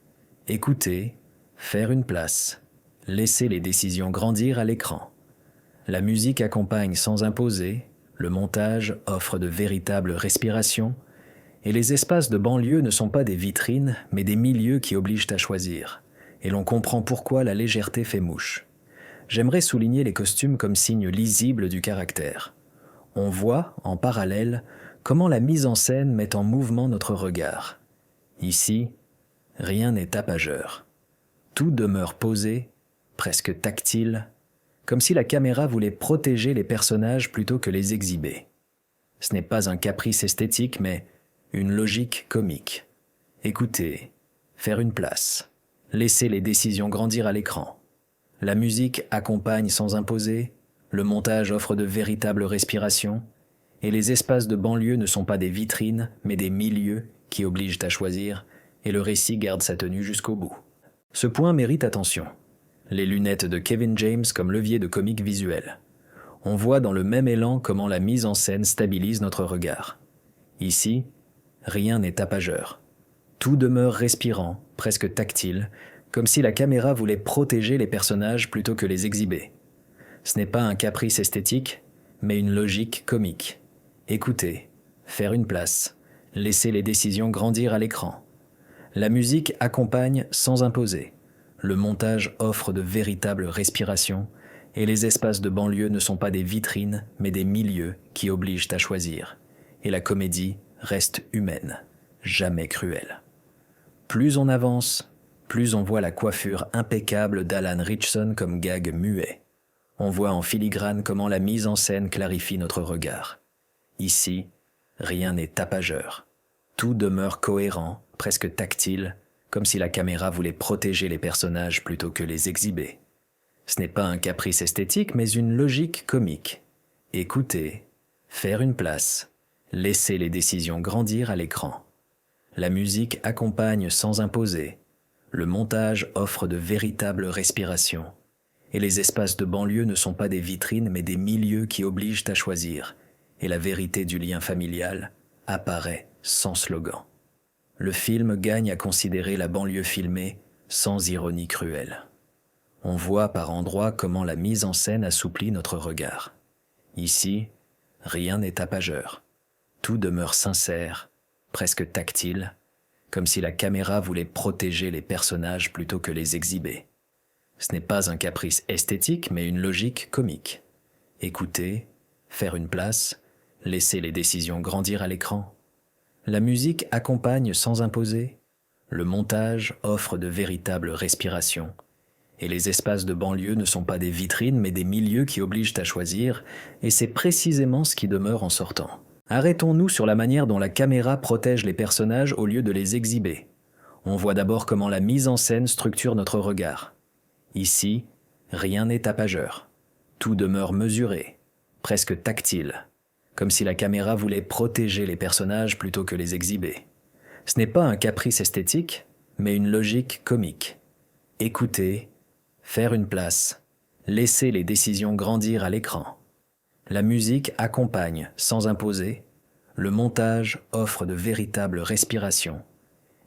Écouter, faire une place, laisser les décisions grandir à l'écran. La musique accompagne sans imposer, le montage offre de véritables respirations, et les espaces de banlieue ne sont pas des vitrines, mais des milieux qui obligent à choisir, et l'on comprend pourquoi la légèreté fait mouche. J'aimerais souligner les costumes comme signe lisible du caractère. On voit, en parallèle, comment la mise en scène met en mouvement notre regard. Ici, rien n'est tapageur. Tout demeure posé, presque tactile, comme si la caméra voulait protéger les personnages plutôt que les exhiber. Ce n'est pas un caprice esthétique, mais une logique comique. Écouter, faire une place, laisser les décisions grandir à l'écran. La musique accompagne sans imposer, le montage offre de véritables respirations, et les espaces de banlieue ne sont pas des vitrines, mais des milieux qui obligent à choisir, et le récit garde sa tenue jusqu'au bout. Ce point mérite attention. Les lunettes de Kevin James comme levier de comique visuel. On voit dans le même élan comment la mise en scène stabilise notre regard. Ici, rien n'est tapageur. Tout demeure respirant, presque tactile, comme si la caméra voulait protéger les personnages plutôt que les exhiber. Ce n'est pas un caprice esthétique, mais une logique comique. Écouter, faire une place, laisser les décisions grandir à l'écran. La musique accompagne sans imposer. Le montage offre de véritables respirations et les espaces de banlieue ne sont pas des vitrines mais des milieux qui obligent à choisir. Et la comédie reste humaine, jamais cruelle. Plus on avance, plus on voit la coiffure impeccable d'Alan Ritchson comme gag muet. On voit en filigrane comment la mise en scène clarifie notre regard. Ici, rien n'est tapageur. Tout demeure cohérent, presque tactile, comme si la caméra voulait protéger les personnages plutôt que les exhiber. Ce n'est pas un caprice esthétique, mais une logique comique. Écouter, faire une place, laisser les décisions grandir à l'écran. La musique accompagne sans imposer. Le montage offre de véritables respirations. Et les espaces de banlieue ne sont pas des vitrines, mais des milieux qui obligent à choisir. Et la vérité du lien familial apparaît sans slogan. Le film gagne à considérer la banlieue filmée sans ironie cruelle. On voit par endroits comment la mise en scène assouplit notre regard. Ici, rien n'est tapageur. Tout demeure sincère, presque tactile, comme si la caméra voulait protéger les personnages plutôt que les exhiber. Ce n'est pas un caprice esthétique, mais une logique comique. Écouter, faire une place, laisser les décisions grandir à l'écran. La musique accompagne sans imposer. Le montage offre de véritables respirations. Et les espaces de banlieue ne sont pas des vitrines, mais des milieux qui obligent à choisir, et c'est précisément ce qui demeure en sortant. Arrêtons-nous sur la manière dont la caméra protège les personnages au lieu de les exhiber. On voit d'abord comment la mise en scène structure notre regard. Ici, rien n'est tapageur. Tout demeure mesuré, presque tactile, comme si la caméra voulait protéger les personnages plutôt que les exhiber. Ce n'est pas un caprice esthétique, mais une logique comique. Écouter, faire une place, laisser les décisions grandir à l'écran. La musique accompagne sans imposer. Le montage offre de véritables respirations.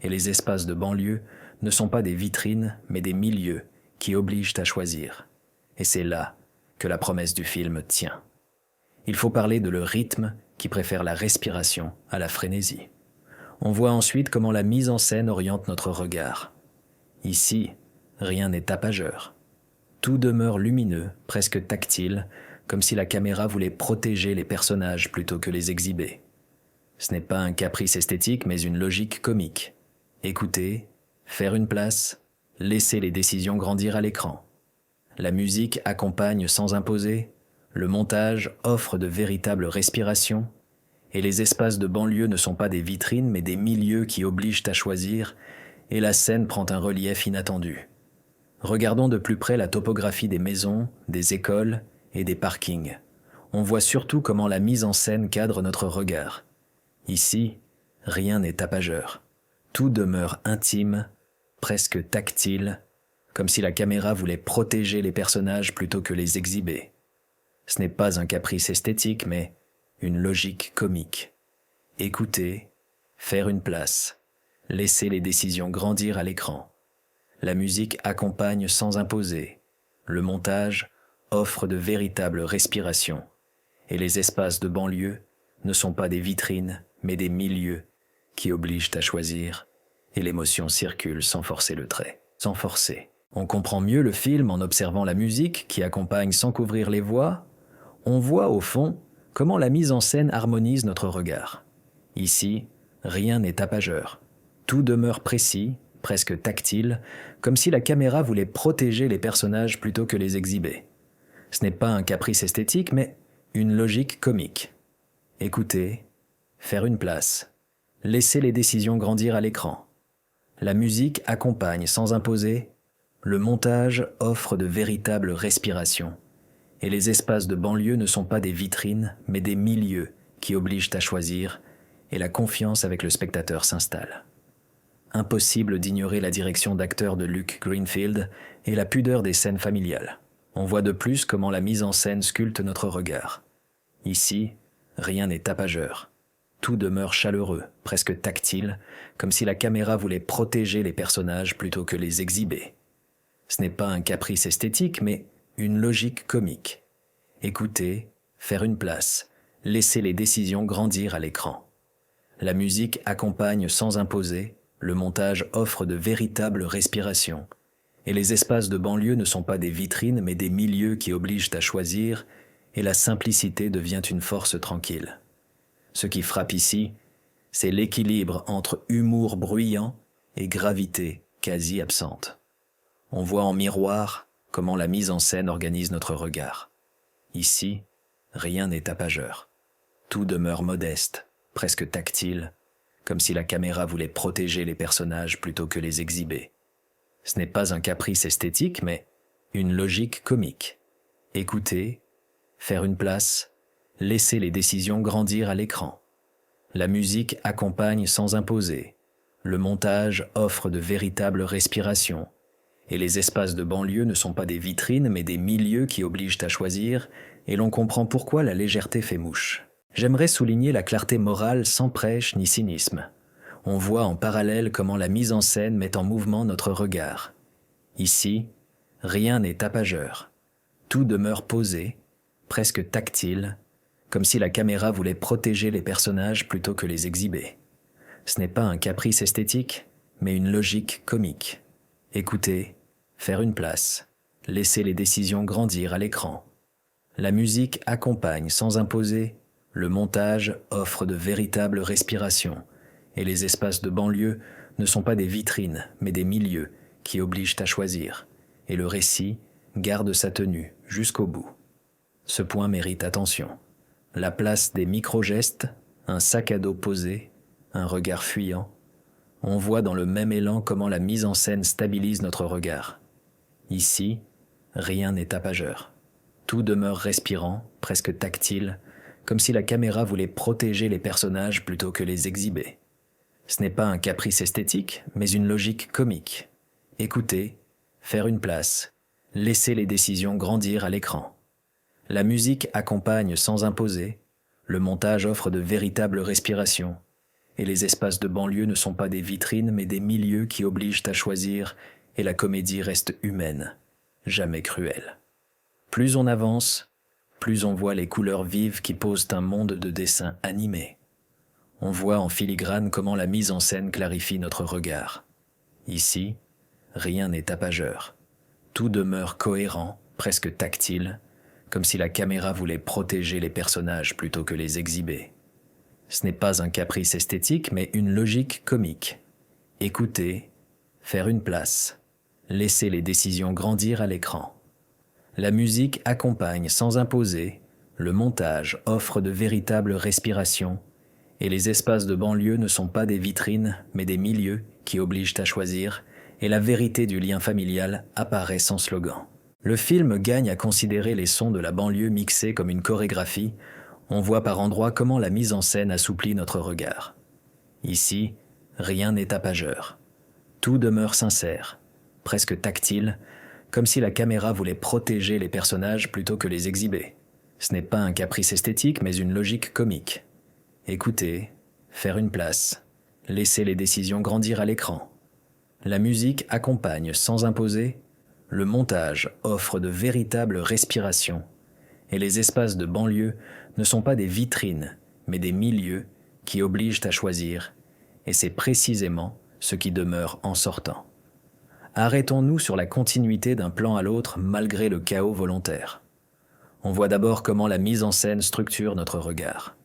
Et les espaces de banlieue ne sont pas des vitrines, mais des milieux qui obligent à choisir. Et c'est là que la promesse du film tient. Il faut parler de le rythme qui préfère la respiration à la frénésie. On voit ensuite comment la mise en scène oriente notre regard. Ici, rien n'est tapageur. Tout demeure lumineux, presque tactile, comme si la caméra voulait protéger les personnages plutôt que les exhiber. Ce n'est pas un caprice esthétique, mais une logique comique. Écouter, faire une place, laisser les décisions grandir à l'écran. La musique accompagne sans imposer. Le montage offre de véritables respirations. Et les espaces de banlieue ne sont pas des vitrines, mais des milieux qui obligent à choisir, et la scène prend un relief inattendu. Regardons de plus près la topographie des maisons, des écoles et des parkings. On voit surtout comment la mise en scène cadre notre regard. Ici, rien n'est tapageur. Tout demeure intime, presque tactile, comme si la caméra voulait protéger les personnages plutôt que les exhiber. Ce n'est pas un caprice esthétique, mais une logique comique. Écouter, faire une place, laisser les décisions grandir à l'écran. La musique accompagne sans imposer. Le montage offre de véritables respirations. Et les espaces de banlieue ne sont pas des vitrines, mais des milieux qui obligent à choisir. Et l'émotion circule sans forcer le trait, sans forcer. On comprend mieux le film en observant la musique qui accompagne sans couvrir les voix. On voit au fond comment la mise en scène harmonise notre regard. Ici, rien n'est tapageur. Tout demeure précis, presque tactile, comme si la caméra voulait protéger les personnages plutôt que les exhiber. Ce n'est pas un caprice esthétique, mais une logique comique. Écouter, faire une place, laisser les décisions grandir à l'écran. La musique accompagne sans imposer. Le montage offre de véritables respirations. Et les espaces de banlieue ne sont pas des vitrines, mais des milieux qui obligent à choisir, et la confiance avec le spectateur s'installe. Impossible d'ignorer la direction d'acteur de Luke Greenfield et la pudeur des scènes familiales. On voit de plus comment la mise en scène sculpte notre regard. Ici, rien n'est tapageur. Tout demeure chaleureux, presque tactile, comme si la caméra voulait protéger les personnages plutôt que les exhiber. Ce n'est pas un caprice esthétique, mais une logique comique. Écouter, faire une place, laisser les décisions grandir à l'écran. La musique accompagne sans imposer, le montage offre de véritables respirations, et les espaces de banlieue ne sont pas des vitrines mais des milieux qui obligent à choisir, et la simplicité devient une force tranquille. Ce qui frappe ici, c'est l'équilibre entre humour bruyant et gravité quasi absente. On voit en miroir comment la mise en scène organise notre regard. Ici, rien n'est tapageur. Tout demeure modeste, presque tactile, comme si la caméra voulait protéger les personnages plutôt que les exhiber. Ce n'est pas un caprice esthétique, mais une logique comique. Écouter, faire une place, laisser les décisions grandir à l'écran. La musique accompagne sans imposer. Le montage offre de véritables respirations. Et les espaces de banlieue ne sont pas des vitrines, mais des milieux qui obligent à choisir, et l'on comprend pourquoi la légèreté fait mouche. J'aimerais souligner la clarté morale sans prêche ni cynisme. On voit en parallèle comment la mise en scène met en mouvement notre regard. Ici, rien n'est tapageur. Tout demeure posé, presque tactile, comme si la caméra voulait protéger les personnages plutôt que les exhiber. Ce n'est pas un caprice esthétique, mais une logique comique. Écouter, faire une place, laisser les décisions grandir à l'écran. La musique accompagne sans imposer, le montage offre de véritables respirations, et les espaces de banlieue ne sont pas des vitrines, mais des milieux qui obligent à choisir, et le récit garde sa tenue jusqu'au bout. Ce point mérite attention. La place des micro-gestes, un sac à dos posé, un regard fuyant. On voit dans le même élan comment la mise en scène stabilise notre regard. Ici, rien n'est tapageur. Tout demeure respirant, presque tactile, comme si la caméra voulait protéger les personnages plutôt que les exhiber. Ce n'est pas un caprice esthétique, mais une logique comique. Écouter, faire une place, laisser les décisions grandir à l'écran. La musique accompagne sans imposer, le montage offre de véritables respirations, et les espaces de banlieue ne sont pas des vitrines mais des milieux qui obligent à choisir, et la comédie reste humaine, jamais cruelle. Plus on avance, plus on voit les couleurs vives qui posent un monde de dessins animés. On voit en filigrane comment la mise en scène clarifie notre regard. Ici, rien n'est tapageur. Tout demeure cohérent, presque tactile, comme si la caméra voulait protéger les personnages plutôt que les exhiber. Ce n'est pas un caprice esthétique, mais une logique comique. Écouter, faire une place, laisser les décisions grandir à l'écran. La musique accompagne sans imposer, le montage offre de véritables respirations, et les espaces de banlieue ne sont pas des vitrines, mais des milieux qui obligent à choisir, et la vérité du lien familial apparaît sans slogan. Le film gagne à considérer les sons de la banlieue mixés comme une chorégraphie. On voit par endroits comment la mise en scène assouplit notre regard. Ici, rien n'est tapageur. Tout demeure sincère, presque tactile, comme si la caméra voulait protéger les personnages plutôt que les exhiber. Ce n'est pas un caprice esthétique, mais une logique comique. Écouter, faire une place, laisser les décisions grandir à l'écran. La musique accompagne sans imposer, le montage offre de véritables respirations, et les espaces de banlieue ne sont pas des vitrines, mais des milieux qui obligent à choisir, et c'est précisément ce qui demeure en sortant. Arrêtons-nous sur la continuité d'un plan à l'autre malgré le chaos volontaire. On voit d'abord comment la mise en scène structure notre regard.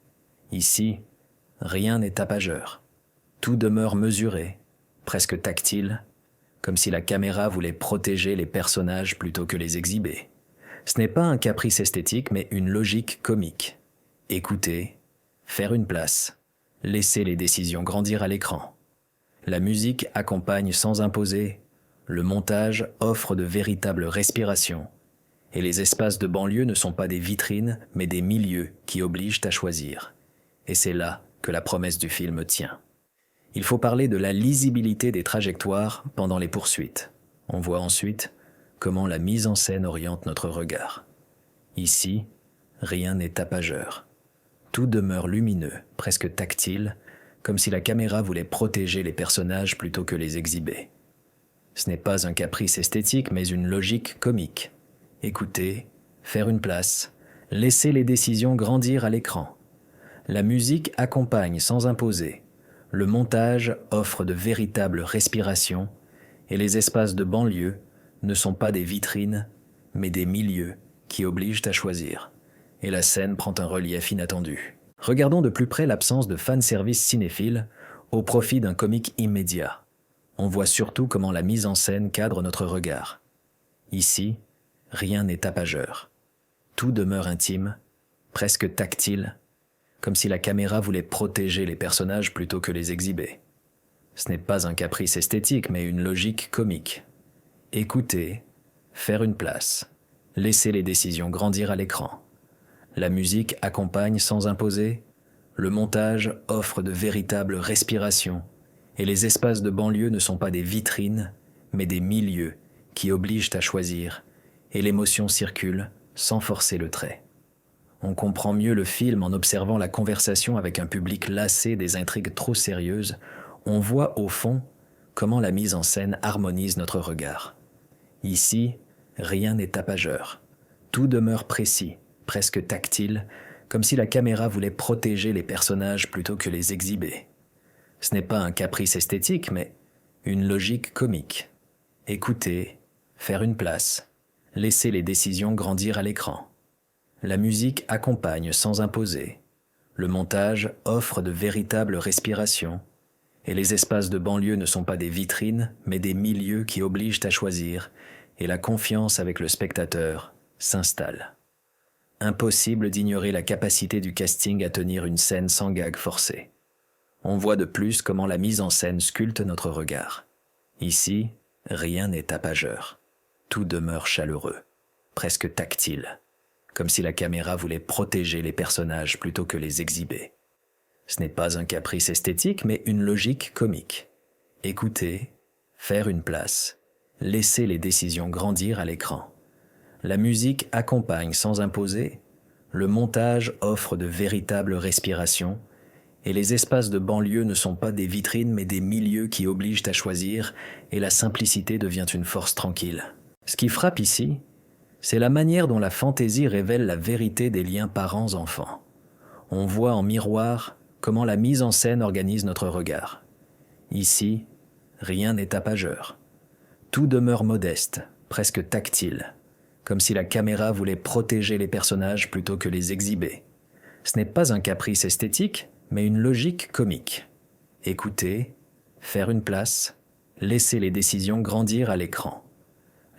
Ici, rien n'est tapageur. Tout demeure mesuré, presque tactile, comme si la caméra voulait protéger les personnages plutôt que les exhiber. Ce n'est pas un caprice esthétique, mais une logique comique. Écouter, faire une place, laisser les décisions grandir à l'écran. La musique accompagne sans imposer, le montage offre de véritables respirations, et les espaces de banlieue ne sont pas des vitrines, mais des milieux qui obligent à choisir. Et c'est là que la promesse du film tient. Il faut parler de la lisibilité des trajectoires pendant les poursuites. On voit ensuite comment la mise en scène oriente notre regard. Ici, rien n'est tapageur. Tout demeure lumineux, presque tactile, comme si la caméra voulait protéger les personnages plutôt que les exhiber. Ce n'est pas un caprice esthétique, mais une logique comique. Écouter, faire une place, laisser les décisions grandir à l'écran. La musique accompagne sans imposer, Le montage offre de véritables respirations et les espaces de banlieue ne sont pas des vitrines, mais des milieux qui obligent à choisir. Et la scène prend un relief inattendu. Regardons de plus près l'absence de fanservice cinéphile au profit d'un comique immédiat. On voit surtout comment la mise en scène cadre notre regard. Ici, rien n'est tapageur. Tout demeure intime, presque tactile, comme si la caméra voulait protéger les personnages plutôt que les exhiber. Ce n'est pas un caprice esthétique, mais une logique comique. Écouter, faire une place, laisser les décisions grandir à l'écran. La musique accompagne sans imposer, le montage offre de véritables respirations, et les espaces de banlieue ne sont pas des vitrines, mais des milieux qui obligent à choisir, et l'émotion circule sans forcer le trait. On comprend mieux le film en observant la conversation avec un public lassé des intrigues trop sérieuses. On voit au fond comment la mise en scène harmonise notre regard. Ici, rien n'est tapageur. Tout demeure précis, presque tactile, comme si la caméra voulait protéger les personnages plutôt que les exhiber. Ce n'est pas un caprice esthétique, mais une logique comique. Écouter, faire une place, laisser les décisions grandir à l'écran. La musique accompagne sans imposer. Le montage offre de véritables respirations. Et les espaces de banlieue ne sont pas des vitrines, mais des milieux qui obligent à choisir, et la confiance avec le spectateur s'installe. Impossible d'ignorer la capacité du casting à tenir une scène sans gag forcé. On voit de plus comment la mise en scène sculpte notre regard. Ici, rien n'est tapageur. Tout demeure chaleureux, presque tactile, comme si la caméra voulait protéger les personnages plutôt que les exhiber. Ce n'est pas un caprice esthétique, mais une logique comique. Écouter, faire une place, laisser les décisions grandir à l'écran. La musique accompagne sans imposer, le montage offre de véritables respirations, et les espaces de banlieue ne sont pas des vitrines mais des milieux qui obligent à choisir, et la simplicité devient une force tranquille. Ce qui frappe ici, c'est la manière dont la fantaisie révèle la vérité des liens parents-enfants. On voit en miroir comment la mise en scène organise notre regard. Ici, rien n'est tapageur. Tout demeure modeste, presque tactile, comme si la caméra voulait protéger les personnages plutôt que les exhiber. Ce n'est pas un caprice esthétique, mais une logique comique. Écouter, faire une place, laisser les décisions grandir à l'écran.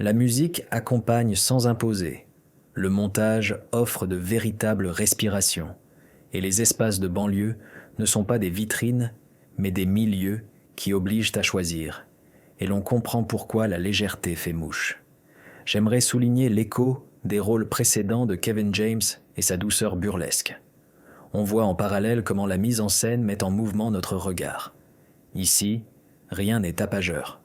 La musique accompagne sans imposer. Le montage offre de véritables respirations. Et les espaces de banlieue ne sont pas des vitrines, mais des milieux qui obligent à choisir. Et l'on comprend pourquoi la légèreté fait mouche. J'aimerais souligner l'écho des rôles précédents de Kevin James et sa douceur burlesque. On voit en parallèle comment la mise en scène met en mouvement notre regard. Ici, rien n'est tapageur.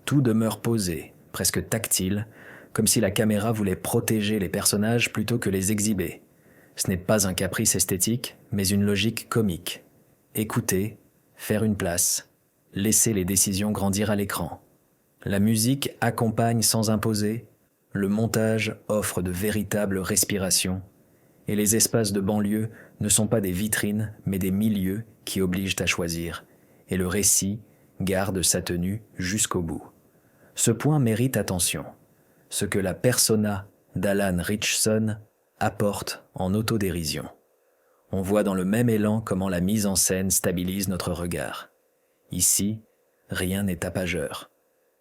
Tout demeure posé, presque tactile, comme si la caméra voulait protéger les personnages plutôt que les exhiber. Ce n'est pas un caprice esthétique, mais une logique comique. Écouter, faire une place, laisser les décisions grandir à l'écran. La musique accompagne sans imposer, le montage offre de véritables respirations, et les espaces de banlieue ne sont pas des vitrines, mais des milieux qui obligent à choisir, et le récit garde sa tenue jusqu'au bout. Ce point mérite attention, ce que la persona d'Alan Ritchson apporte en autodérision. On voit dans le même élan comment la mise en scène stabilise notre regard. Ici, rien n'est tapageur.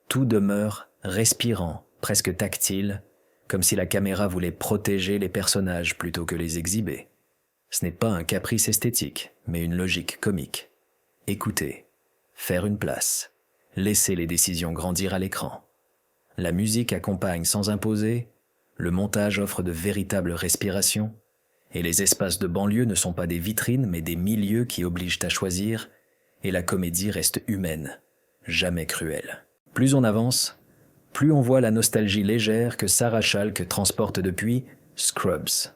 Tout demeure respirant, presque tactile, comme si la caméra voulait protéger les personnages plutôt que les exhiber. Ce n'est pas un caprice esthétique, mais une logique comique. Écouter, faire une place, laisser les décisions grandir à l'écran. La musique accompagne sans imposer, le montage offre de véritables respirations, et les espaces de banlieue ne sont pas des vitrines mais des milieux qui obligent à choisir, et la comédie reste humaine, jamais cruelle. Plus on avance, plus on voit la nostalgie légère que Sarah Chalke transporte depuis Scrubs.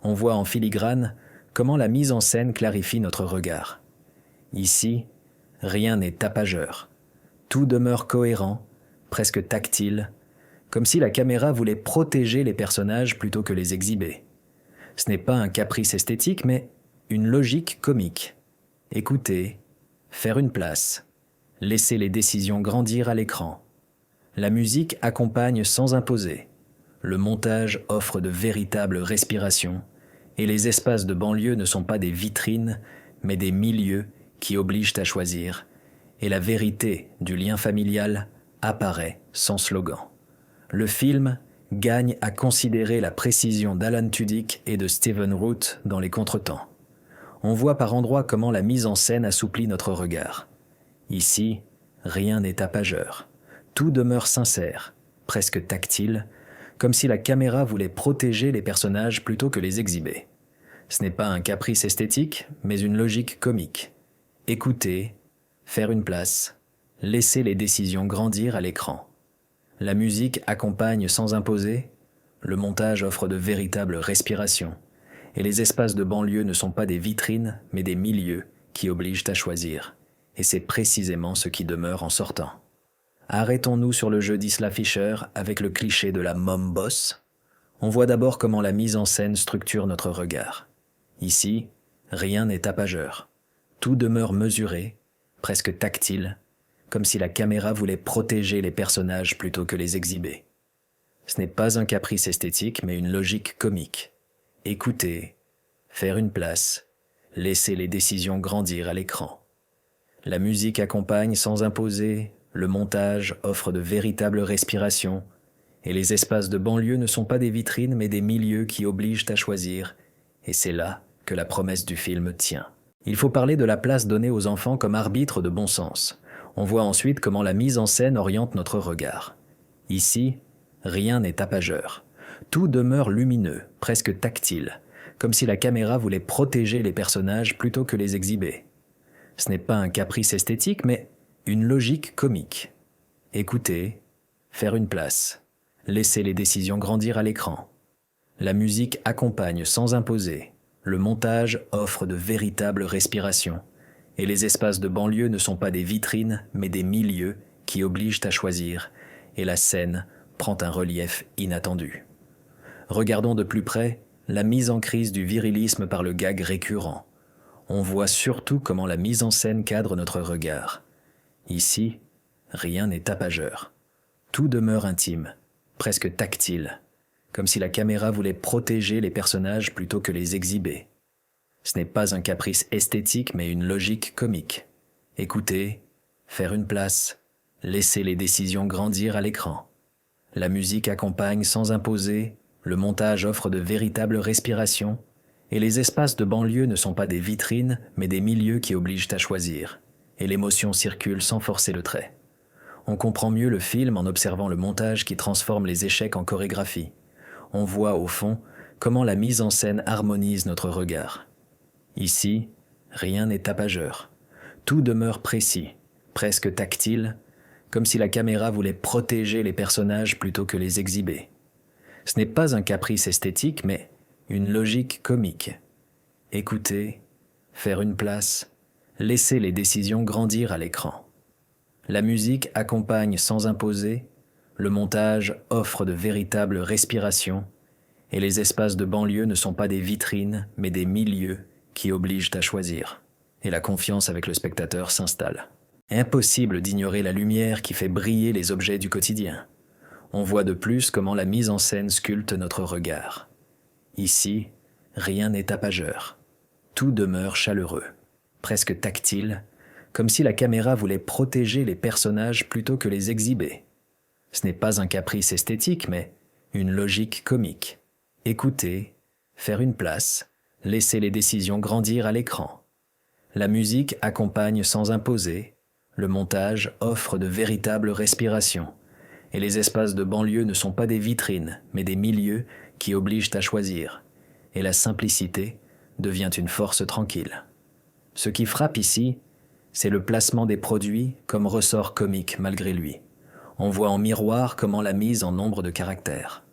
On voit en filigrane comment la mise en scène clarifie notre regard. Ici, rien n'est tapageur. Tout demeure cohérent, presque tactile, comme si la caméra voulait protéger les personnages plutôt que les exhiber. Ce n'est pas un caprice esthétique, mais une logique comique. Écouter, faire une place, laisser les décisions grandir à l'écran. La musique accompagne sans imposer. Le montage offre de véritables respirations et les espaces de banlieue ne sont pas des vitrines, mais des milieux qui obligent à choisir. Et la vérité du lien familial apparaît sans slogan. Le film gagne à considérer la précision d'Alan Tudyk et de Stephen Root dans les contretemps. On voit par endroits comment la mise en scène assouplit notre regard. Ici, rien n'est tapageur. Tout demeure sincère, presque tactile, comme si la caméra voulait protéger les personnages plutôt que les exhiber. Ce n'est pas un caprice esthétique, mais une logique comique. Écouter, faire une place, laisser les décisions grandir à l'écran. La musique accompagne sans imposer, le montage offre de véritables respirations, et les espaces de banlieue ne sont pas des vitrines, mais des milieux qui obligent à choisir. Et c'est précisément ce qui demeure en sortant. Arrêtons-nous sur le jeu d'Isla Fisher avec le cliché de la mom boss. On voit d'abord comment la mise en scène structure notre regard. Ici, rien n'est tapageur. Tout demeure mesuré, presque tactile, comme si la caméra voulait protéger les personnages plutôt que les exhiber. Ce n'est pas un caprice esthétique, mais une logique comique. Écouter, faire une place, laisser les décisions grandir à l'écran. La musique accompagne sans imposer, le montage offre de véritables respirations, et les espaces de banlieue ne sont pas des vitrines mais des milieux qui obligent à choisir, et c'est là que la promesse du film tient. Il faut parler de la place donnée aux enfants comme arbitre de bon sens. On voit ensuite comment la mise en scène oriente notre regard. Ici, rien n'est tapageur. Tout demeure lumineux, presque tactile, comme si la caméra voulait protéger les personnages plutôt que les exhiber. Ce n'est pas un caprice esthétique, mais une logique comique. Écouter, faire une place, laisser les décisions grandir à l'écran. La musique accompagne sans imposer. Le montage offre de véritables respirations. Et les espaces de banlieue ne sont pas des vitrines, mais des milieux qui obligent à choisir. Et la scène prend un relief inattendu. Regardons de plus près la mise en crise du virilisme par le gag récurrent. On voit surtout comment la mise en scène cadre notre regard. Ici, rien n'est tapageur. Tout demeure intime, presque tactile, comme si la caméra voulait protéger les personnages plutôt que les exhiber. Ce n'est pas un caprice esthétique, mais une logique comique. Écouter, faire une place, laisser les décisions grandir à l'écran. La musique accompagne sans imposer, le montage offre de véritables respirations, et les espaces de banlieue ne sont pas des vitrines, mais des milieux qui obligent à choisir, et l'émotion circule sans forcer le trait. On comprend mieux le film en observant le montage qui transforme les échecs en chorégraphie. On voit, au fond, comment la mise en scène harmonise notre regard. Ici, rien n'est tapageur. Tout demeure précis, presque tactile, comme si la caméra voulait protéger les personnages plutôt que les exhiber. Ce n'est pas un caprice esthétique, mais une logique comique. Écouter, faire une place, laisser les décisions grandir à l'écran. La musique accompagne sans imposer, le montage offre de véritables respirations, et les espaces de banlieue ne sont pas des vitrines, mais des milieux qui obligent à choisir. Et la confiance avec le spectateur s'installe. Impossible d'ignorer la lumière qui fait briller les objets du quotidien. On voit de plus comment la mise en scène sculpte notre regard. Ici, rien n'est tapageur. Tout demeure chaleureux, presque tactile, comme si la caméra voulait protéger les personnages plutôt que les exhiber. Ce n'est pas un caprice esthétique, mais une logique comique. Écouter, faire une place, laisser les décisions grandir à l'écran. La musique accompagne sans imposer, le montage offre de véritables respirations, et les espaces de banlieue ne sont pas des vitrines, mais des milieux qui obligent à choisir, et la simplicité devient une force tranquille. Ce qui frappe ici, c'est le placement des produits comme ressort comique malgré lui. On voit en miroir comment la mise en nombre de caractères.